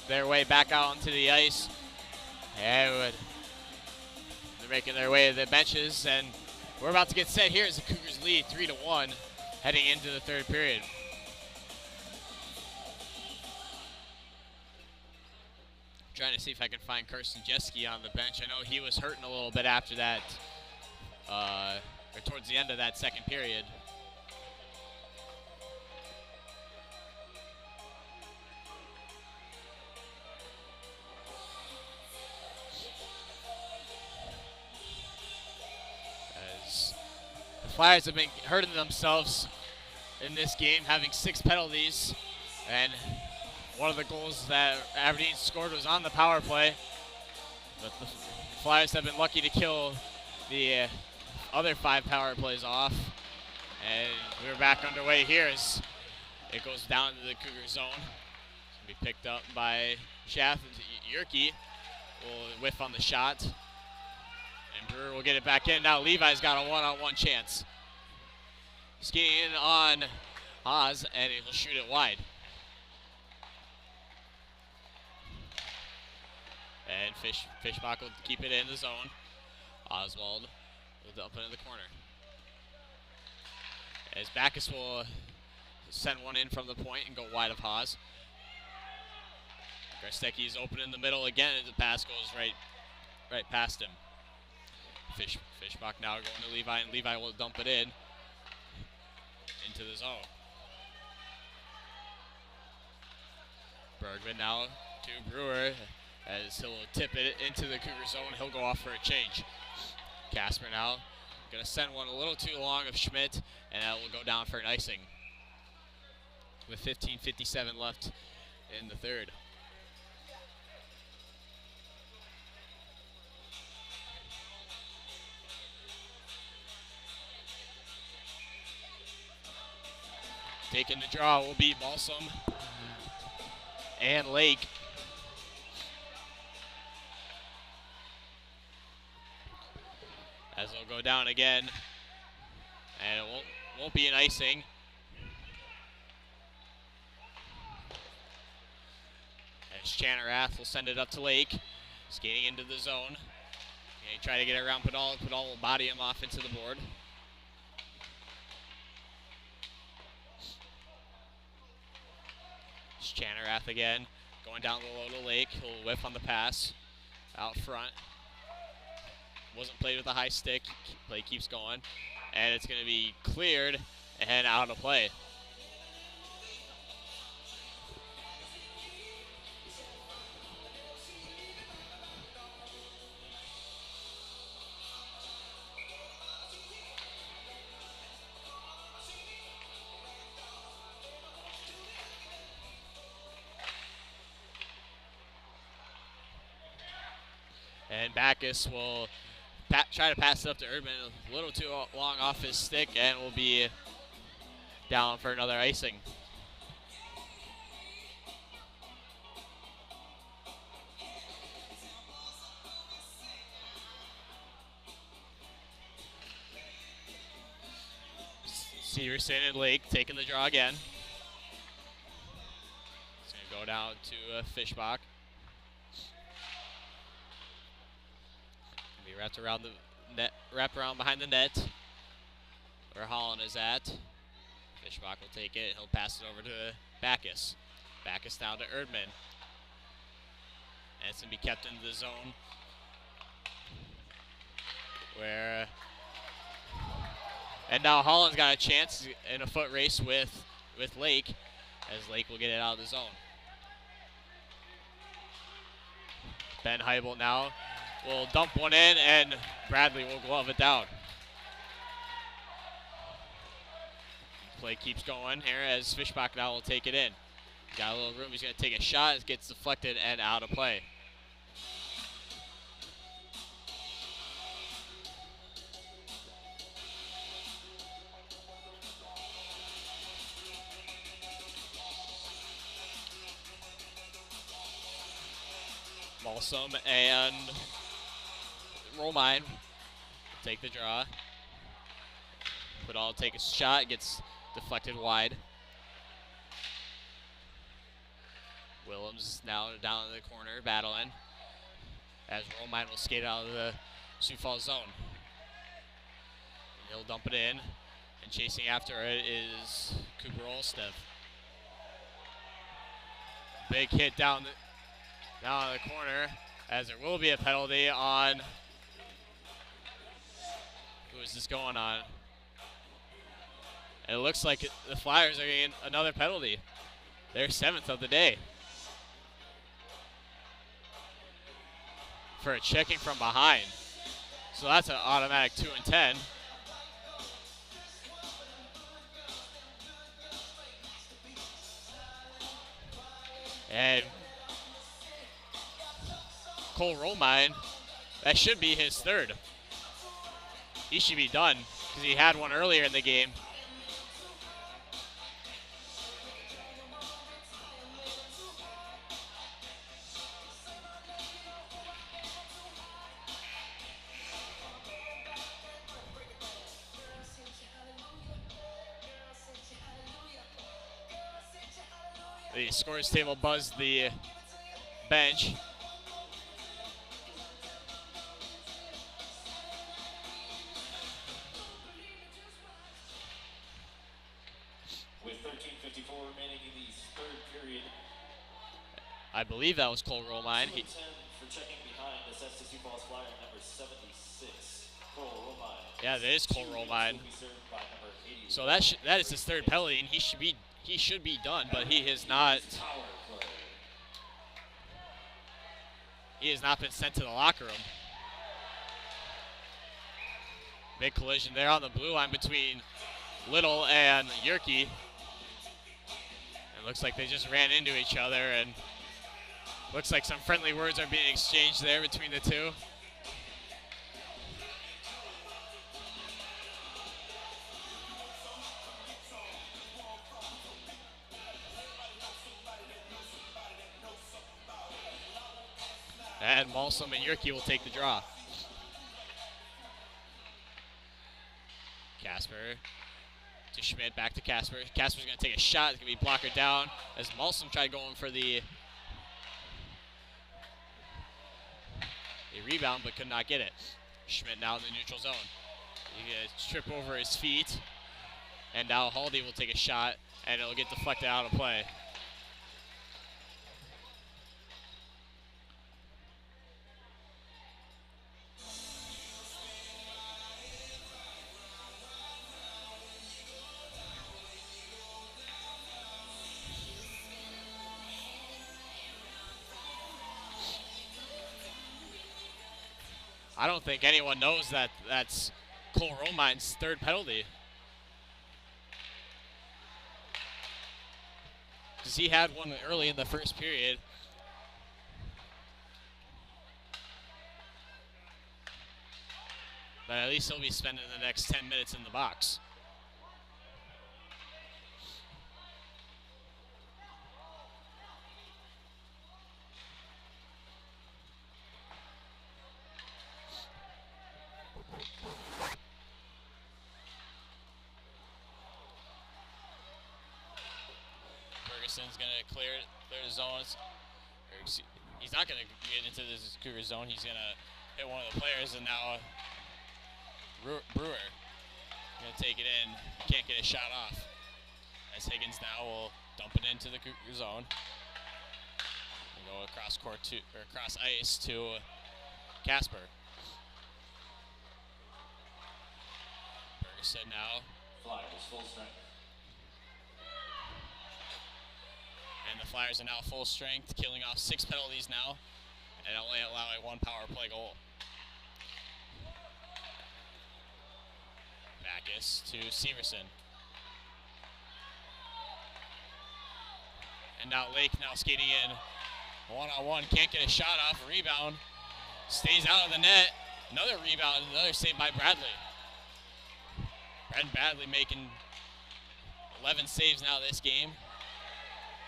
their way back out onto the ice. And they're making their way to the benches, and we're about to get set here as the Cougars lead 3-1 heading into the third period. Trying to see if I can find Carson Jeske on the bench. I know he was hurting a little bit after that, or towards the end of that second period. As the Flyers have been hurting themselves in this game, having 6 penalties, and one of the goals that Aberdeen scored was on the power play, but the Flyers have been lucky to kill the other 5 power plays off. And we're back underway here as it goes down to the Cougar zone. It's going to be picked up by Schaff. Yerke will whiff on the shot, and Brewer will get it back in. Now Levi's got a one-on-one chance. Skiing in on Haas, and he'll shoot it wide. And Fishbach will keep it in the zone. Oswald will dump it in the corner. As Backus will send one in from the point and go wide of Haas. Garstecki is open in the middle again, and the pass goes right past him. Fishbach now going to Levi, and Levi will dump it into the zone. Bergman now to Brewer, as he'll tip it into the Cougar zone. He'll go off for a change. Casper now going to send one a little too long of Schmidt, and that will go down for an icing with 15:57 left in the third. Taking the draw will be Balsam and Lake. As it'll go down again, and it won't be an icing. As Chanarath will send it up to Lake, skating into the zone. And try to get it around Padal. Padal will body him off into the board. It's Chanarath again, going down the low to Lake. He'll whiff on the pass out front. Wasn't played with a high stick. Play keeps going, and it's going to be cleared and out of play. And Backus will try to pass it up to Erdman, a little too long off his stick, and will be down for another icing. Severson and Lake taking the draw again. It's going to go down to Fishbach. Wrapped around the net, wrapped around behind the net where Holland is at. Fishbach will take it. He'll pass it over to Backus. Backus down to Erdman. And it's going to be kept into the zone where, and now Holland's got a chance in a foot race with Lake, as Lake will get it out of the zone. Ben Heibel now will dump one in, and Bradley will glove it down. Play keeps going here as Fishbach now will take it in. Got a little room, he's going to take a shot, it gets deflected and out of play. Balsam and Romine take the draw. Little will take a shot, gets deflected wide. Willems now down in the corner, battling. As Romine will skate out of the Sioux Falls zone. He'll dump it in, and chasing after it is Cooper Olstev. Big hit down the corner, as there will be a penalty on. Who is this going on? And it looks like the Flyers are getting another penalty. Their 7th of the day. For a checking from behind. So that's an automatic 2 and 10. And Cole Romine, that should be his 3rd. He should be done because he had one earlier in the game. The scores table buzzed the bench. With 13:54 remaining in the 3rd period. I believe that was Cole Romine. 10 for checking behind, assessed to Sioux Falls Flyer number 76, Cole Romine. Yeah, that is Cole Romine. So that is his 3rd penalty, and he should be done, but he has not. He has not been sent to the locker room. Big collision there on the blue line between Little and Yerke. It looks like they just ran into each other, and looks like some friendly words are being exchanged there between the two. And Malsom and Yerke will take the draw. Casper to Schmidt, back to Casper. Casper's going to take a shot. It's going to be blocker down as Malsom tried going for the rebound but could not get it. Schmidt now in the neutral zone. He gets trip over his feet. And now Haldy will take a shot and it'll get deflected out of play. I don't think anyone knows that that's Cole Romine's 3rd penalty. Because he had one early in the 1st period. But at least he'll be spending the next 10 minutes in the box. Ferguson's going to clear the zones. He's not going to get into this Cougar zone. He's going to hit one of the players, and now Brewer going to take it in. Can't get a shot off. As Higgins now will dump it into the Cougar zone. And go across court to, or across ice to Casper. Ferguson now. Flyers full strength. And the Flyers are now full strength, killing off 6 penalties now, and only allowing 1 power play goal. Backus to Severson. And now Lake now skating in. 1-on-1, can't get a shot off, a rebound. Stays out of the net. Another rebound, another save by Bradley. Brad Bradley making 11 saves now this game.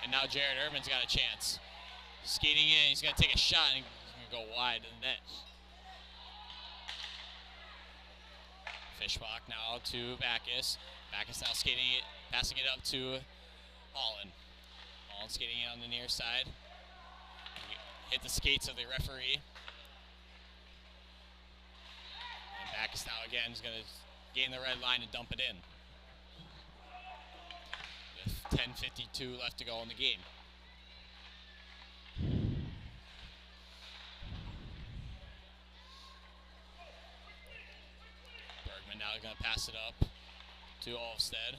And now Jared Urban's got a chance. Skating in, he's going to take a shot and he's going to go wide of the net. Fishbach now to Backus. Backus now skating it, passing it up to Holland. Holland skating it on the near side. Hit the skates of the referee. And Backus now again is going to gain the red line and dump it in. With 10:52 left to go in the game. Bergman now going to pass it up to Olfstead.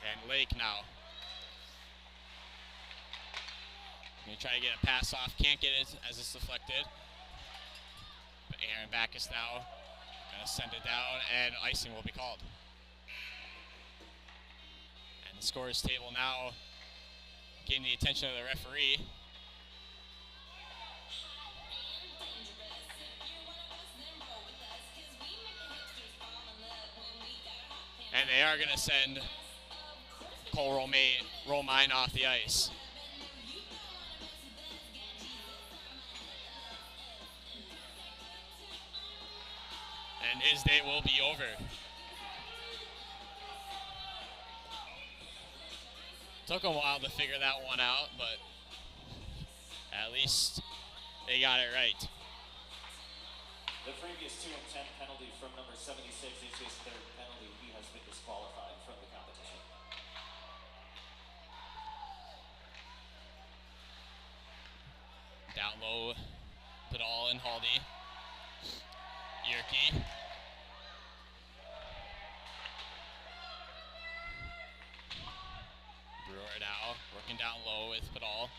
And Lake now. Gonna try to get a pass off, can't get it as it's deflected. But Aaron Backus now gonna send it down, and icing will be called. And the scores table now getting the attention of the referee. And they are gonna send Cole Romine off the ice. And his day will be over. Took a while to figure that one out, but at least they got it right. The previous 2 and 10 penalty from number 76 is his third penalty. He has been disqualified from the competition. Down low, Padal and Haldy. Yerke. Brewer now working down low with Padal.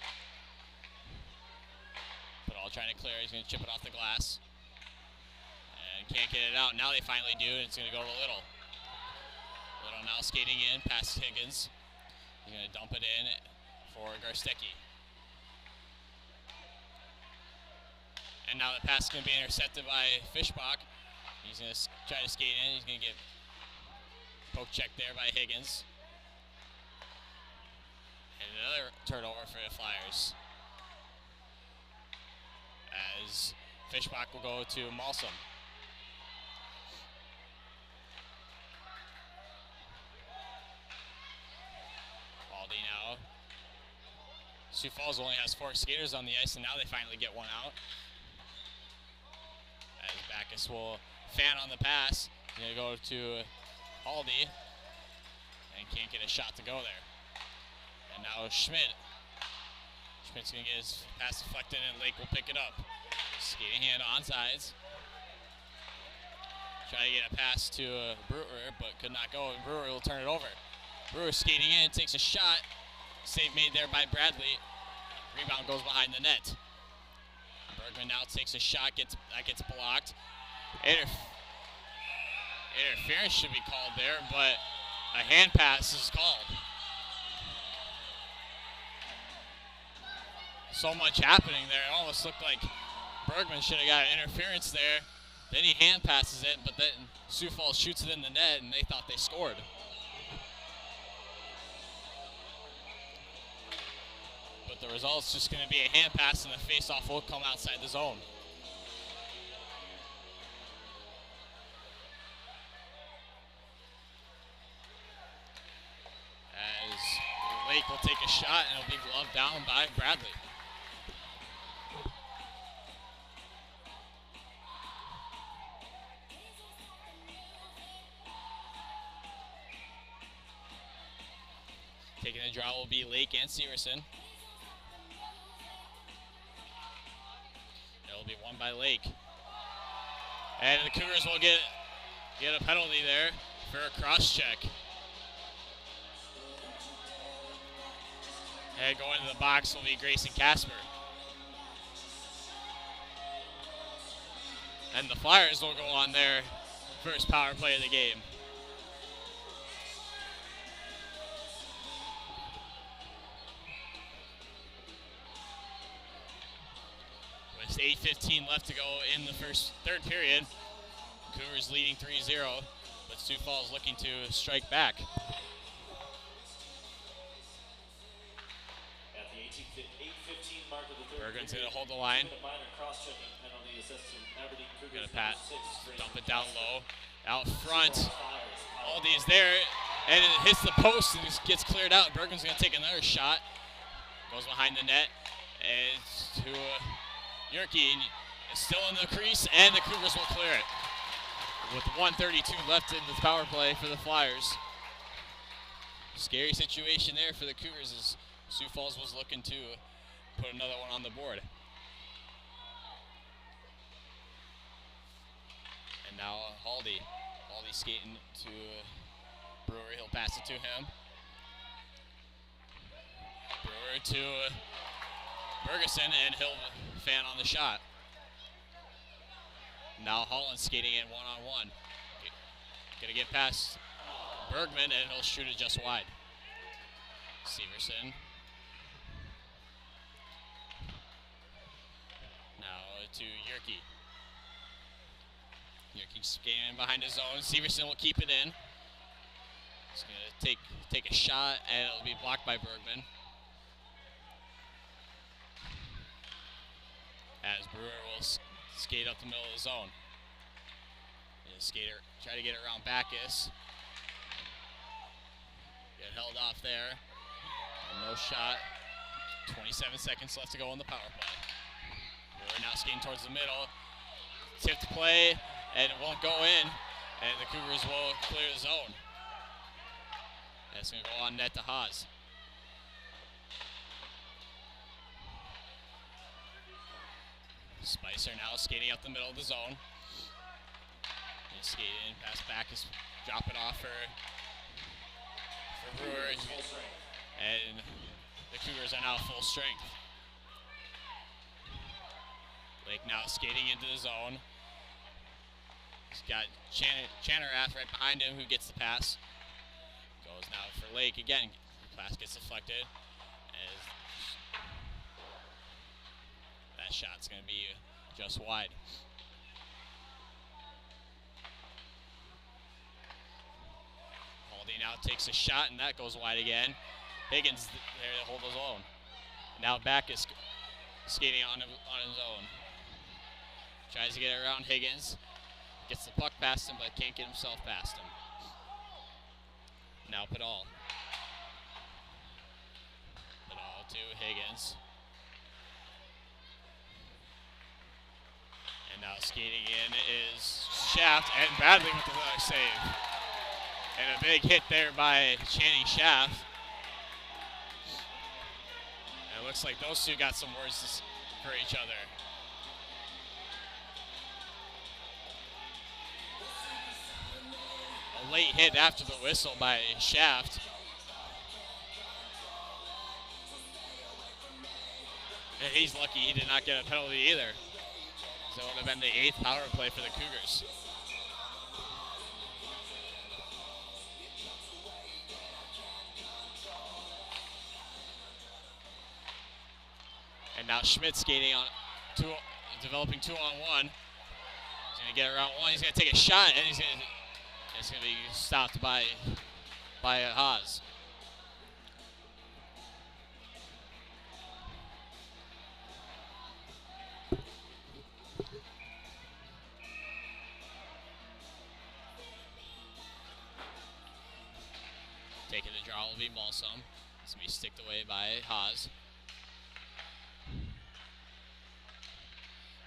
Padal trying to clear. He's going to chip it off the glass. And can't get it out. Now they finally do, and it's going to go to Little. Little now skating in past Higgins. He's going to dump it in for Garstecki. And now the pass is going to be intercepted by Fishbach. He's going to try to skate in. He's going to get poke checked there by Higgins. And another turnover for the Flyers. As Fishbach will go to Malsum. Baldy now. Sioux Falls only has 4 skaters on the ice, and now they finally get one out. As Backus will fan on the pass. He's going to go to Haldy. And can't get a shot to go there. And now Schmidt. Schmidt's going to get his pass deflected, and Lake will pick it up. Skating hand on sides. Try to get a pass to Brewer, but could not go, and Brewer will turn it over. Brewer skating in, takes a shot. Save made there by Bradley. Rebound goes behind the net. Bergman now takes a shot, gets blocked. Interference should be called there, but a hand pass is called. So much happening there. It almost looked like Bergman should have got interference there. Then he hand passes it, but then Sioux Falls shoots it in the net, and they thought they scored. But the result's just going to be a hand pass, and the face-off will come outside the zone. As Lake will take a shot, and it'll be gloved down by Bradley. Taking the draw will be Lake and Severson. It'll be won by Lake. And the Cougars will get a penalty there for a cross check. And going to the box will be Grayson Casper. And the Flyers will go on their first power play of the game. With 8:15 left to go in the third period. Cougars leading 3-0, but Sioux Falls looking to strike back. At the 18:15 Bergen's going to hold the line. Minor cross-checking penalty assessed to Aberdeen Cougars. Gonna pat, number 6, dump it down low. Out front, Flyers. Aldi is there, and it hits the post and just gets cleared out. Bergen's gonna take another shot. Goes behind the net, and to Yerke, still in the crease, and the Cougars will clear it. With 1:32 left in the power play for the Flyers. Scary situation there for the Cougars as Sioux Falls was looking to put another one on the board. And now Haldy skating to Brewer. He'll pass it to him. Brewer to Bergeson, and he'll fan on the shot. Now Holland skating in one-on-one. Gonna get past Bergman, and he'll shoot it just wide. Severson. Now to Yerke. Yerke skating behind his own. Severson will keep it in. He's gonna take a shot, and it'll be blocked by Bergman. As Brewer will skate up the middle of the zone. And the skater try to get it around Backus. Get held off there. And no shot. 27 seconds left to go in the power play. Brewer now skating towards the middle. Tipped play, and it won't go in. And the Cougars will clear the zone. That's going to go on net to Haas. Spicer now skating up the middle of the zone. He's skating, pass back, is drop it off for Brewer. And the Cougars are now full strength. Lake now skating into the zone. He's got Channerath right behind him who gets the pass. Goes now for Lake again. Pass gets deflected. As that shot's going to be just wide. Haldy now takes a shot, and that goes wide again. Higgins there to hold his own. Now Backus skating on his own. Tries to get it around Higgins. Gets the puck past him, but can't get himself past him. Now Padal. Padal to Higgins. And now skating in is Shaft, and Bradley with the save. And a big hit there by Channing Shaft. And it looks like those two got some words for each other. A late hit after the whistle by Shaft. And he's lucky he did not get a penalty either. So it would have been the 8th power play for the Cougars. And now Schmidt skating on developing 2-on-1. He's gonna get around one. He's gonna take a shot, and it's gonna be stopped by Haas. Taking the draw will be Malsum. It's gonna be sticked away by Haas.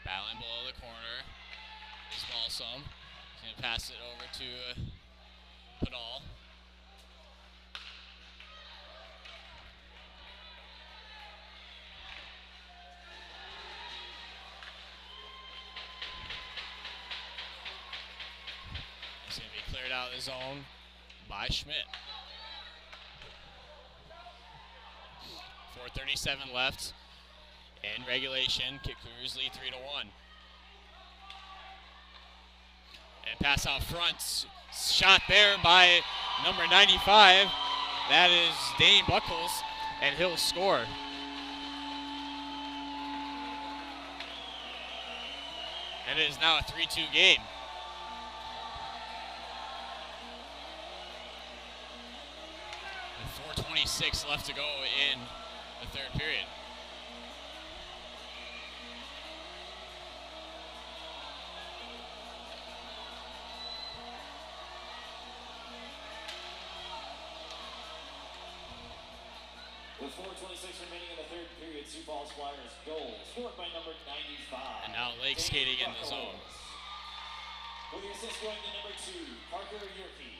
Battling below the corner is Malsum. He's going to pass it over to Padal. It's going to be cleared out of the zone by Schmidt. 4:37 left. In regulation, Cougars lead 3-1. And pass out front, shot there by number 95. That is Dane Buckles, and he'll score. And it is now a 3-2 game. With 4:26 left to go in the third period. With 4:26 remaining in the third period, Sioux Falls Flyers goal scored by number 95. And now Lake skating in the zone. With the assist going to number 2, Parker Yerke.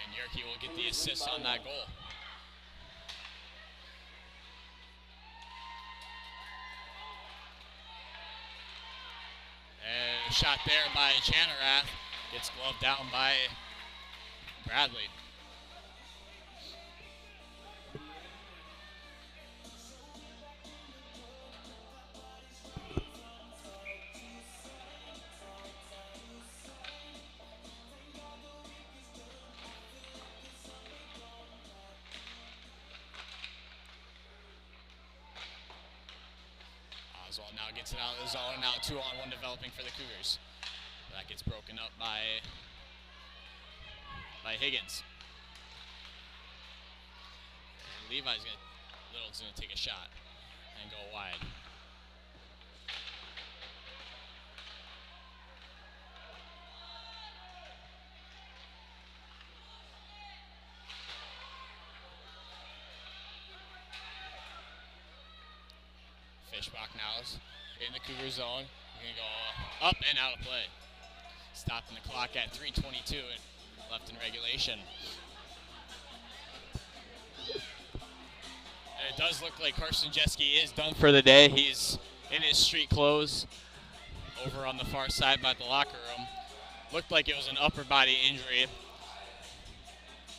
And Yerke will get the assist on that goal. And a shot there by Chanarath. Gets gloved down by Bradley. Oswald now gets it out of the zone. Now 2-on-1 developing for the Cougars. That gets broken up by Higgins. And Little's gonna take a shot and go wide. Fishbach now is in the Cougar zone. We're gonna go up and out of play. Stopping the clock at 3:22 left in regulation. And it does look like Carson Jeske is done for the day. He's in his street clothes over on the far side by the locker room. Looked like it was an upper body injury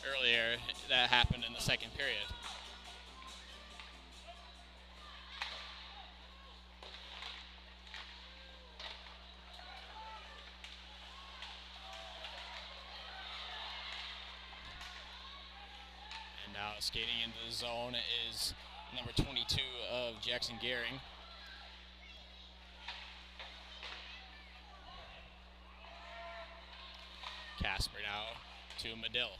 earlier that happened in the second period. Now skating into the zone is number 22 of Jackson Gehring. Casper now to Medill.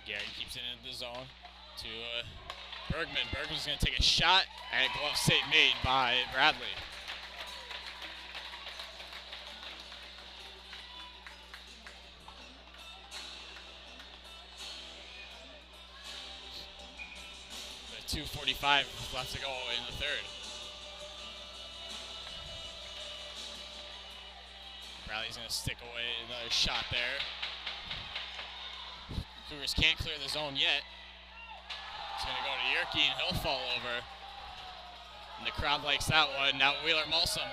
Gehring keeps it into the zone to Bergman. Bergman's going to take a shot, and glove save made by Bradley. With 2:45 left to go in the third. Bradley's going to stick away another shot there. Cougars can't clear the zone yet. It's going to go to Yerke, and he'll fall over. And the crowd likes that one. Now Wheeler Mulsum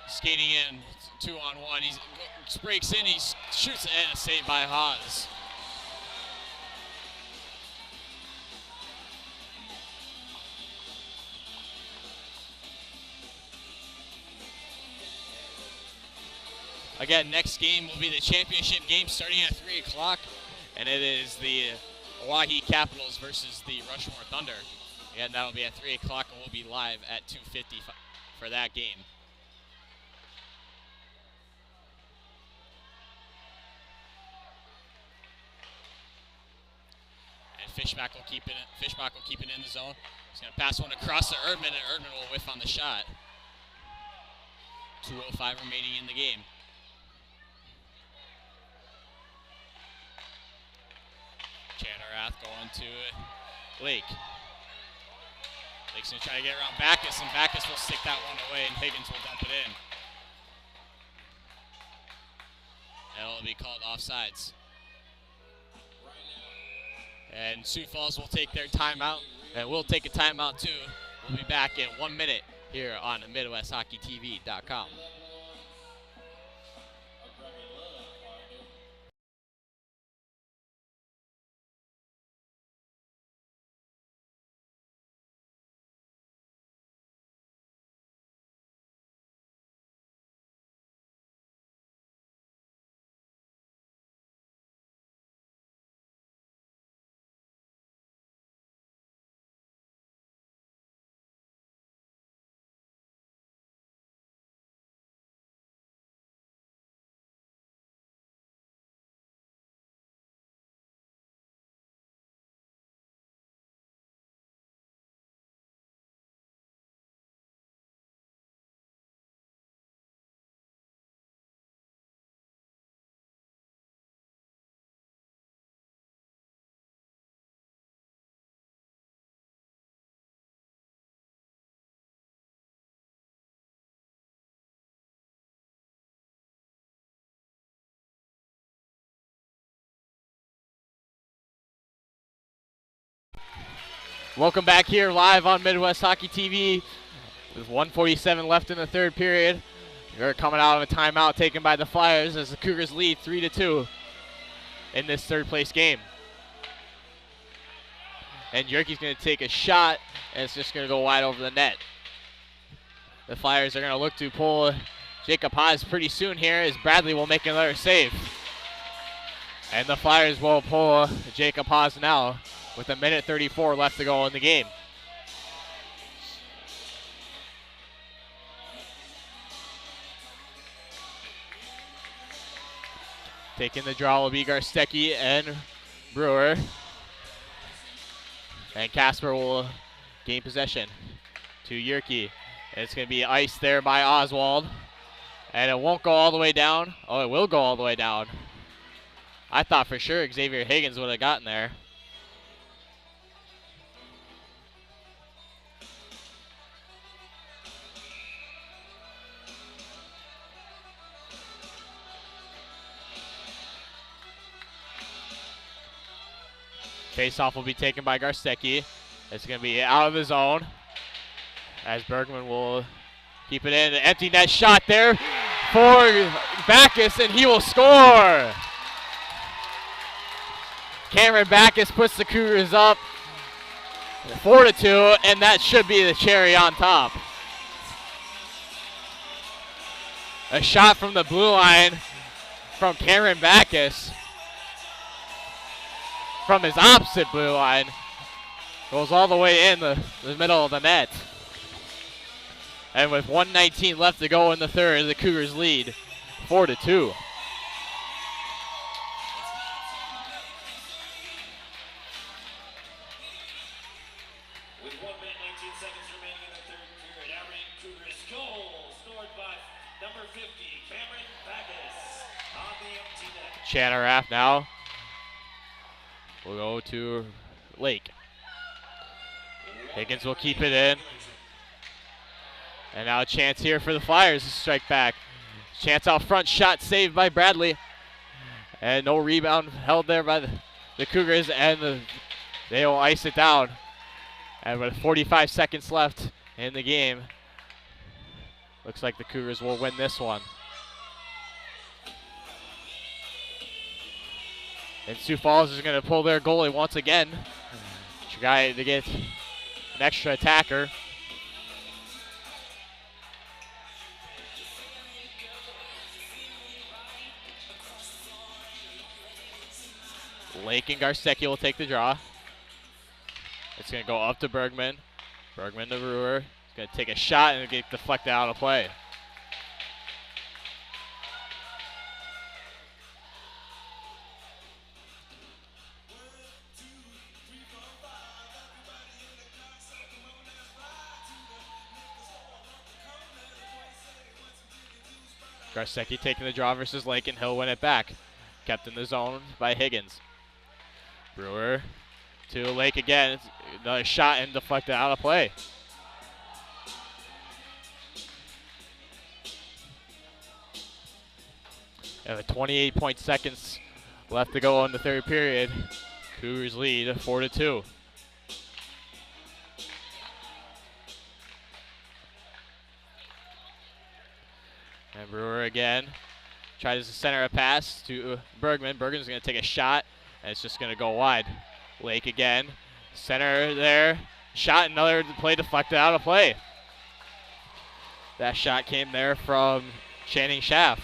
skating in 2-on-1. He breaks in, he shoots it, and a save by Haas. Again, next game will be the championship game starting at 3 o'clock, and it is the Oahe Capitals versus the Rushmore Thunder. Again, that will be at 3 o'clock, and we'll be live at 2:50 for that game. And Fishbach will keep it in the zone. He's going to pass one across to Erdman, and Erdman will whiff on the shot. 2:05 remaining in the game. Chanarath going to Lake. Lake's going to try to get around Backus, and Backus will stick that one away, and Higgins will dump it in. And it'll be called offsides. And Sioux Falls will take their timeout, and we'll take a timeout too. We'll be back in 1 minute here on MidwestHockeyTV.com. Welcome back here live on Midwest Hockey TV. With 1:47 left in the third period. We're coming out of a timeout taken by the Flyers as the Cougars lead 3-2 in this third place game. And Yerke's going to take a shot, and it's just going to go wide over the net. The Flyers are going to look to pull Jacob Haas pretty soon here as Bradley will make another save. And the Flyers will pull Jacob Haas now with 1:34 left to go in the game. Taking the draw will be Garstecki and Brewer. And Casper will gain possession to Yerke. And it's going to be iced there by Oswald. And it won't go all the way down. Oh, it will go all the way down. I thought for sure Xavier Higgins would have gotten there. Face-off will be taken by Garstecki. It's going to be out of the zone as Bergman will keep it in. An empty net shot there for Backus, and he will score. Cameron Backus puts the Cougars up 4-2, and that should be the cherry on top. A shot from the blue line from Cameron Backus. From his opposite blue line. Goes all the way in the middle of the net. And with 1:19 left to go in the third, the Cougars lead 4-2. With 1 minute 19 seconds remaining in the third period, Aberdeen Cougars goal scored by number 50, Cameron Backus on the empty net. Chanarath now. We'll go to Lake. Higgins will keep it in. And now a chance here for the Flyers to strike back. Chance out front, shot saved by Bradley. And no rebound held there by the Cougars, and they will ice it down. And with 45 seconds left in the game, looks like the Cougars will win this one. And Sioux Falls is going to pull their goalie once again. Try to get an extra attacker. Lake and Garstecki will take the draw. It's going to go up to Bergman. Bergman to Brewer. He's going to take a shot and get deflected out of play. Garstecki taking the draw versus Lake, and he'll win it back. Kept in the zone by Higgins. Brewer to Lake again. Another shot and deflected out of play. And with 28 seconds left to go in the third period, Cougars lead 4-2. And Brewer again tries to center a pass to Bergman. Bergman's going to take a shot, and it's just going to go wide. Lake again, center there, shot, another play deflected out of play. That shot came there from Channing Schaff.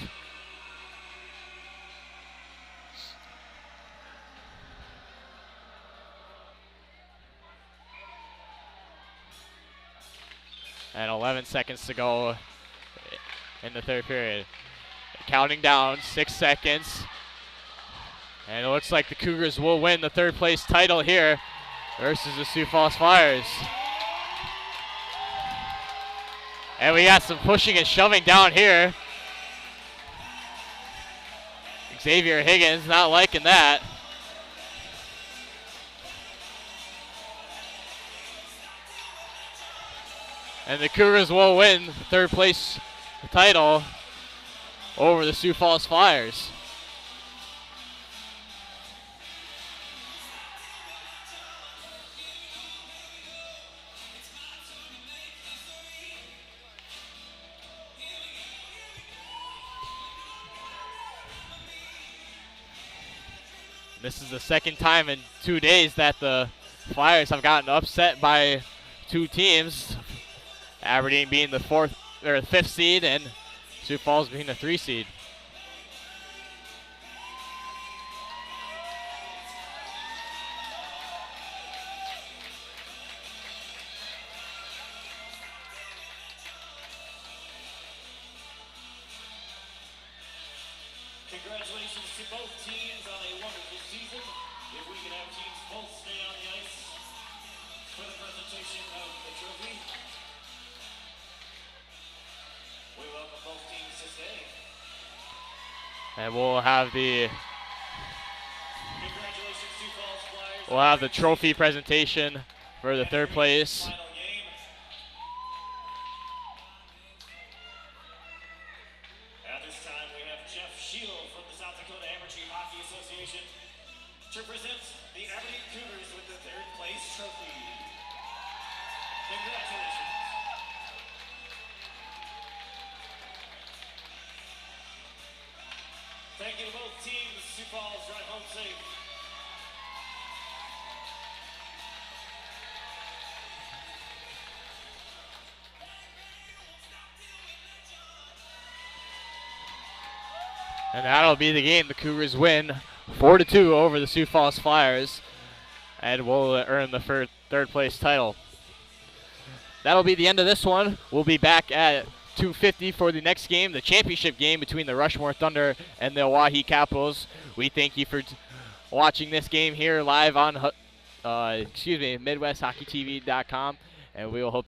And 11 seconds to go in the third period. Counting down, 6 seconds. And it looks like the Cougars will win the third place title here versus the Sioux Falls Flyers. And we got some pushing and shoving down here. Xavier Higgins not liking that. And the Cougars will win the third place title over the Sioux Falls Flyers. This is the second time in 2 days that the Flyers have gotten upset by two teams. Aberdeen being the fifth seed and Sioux Falls being the 3 seed. Congratulations to both teams on a wonderful season. If we can have teams both stay on the ice for the presentation of the trophy. We welcome both teams to stay. And we'll have the Congratulations, Sioux Falls Flyers. we'll have the trophy presentation for the 3rd place. Final game. At this time, we have Jeff Shield from the South Dakota Amateur Hockey Association to present the Aberdeen Cougars with the 3rd place trophy. Congratulations. Thank you to both teams. Sioux Falls, drive home safe. And that'll be the game. The Cougars win 4-2 over the Sioux Falls Flyers and will earn the 3rd place title. That'll be the end of this one. We'll be back at 2:50 for the next game, the championship game between the Rushmore Thunder and the Oahe Capitals. We thank you for watching this game here live on MidwestHockeyTV.com, and we will hope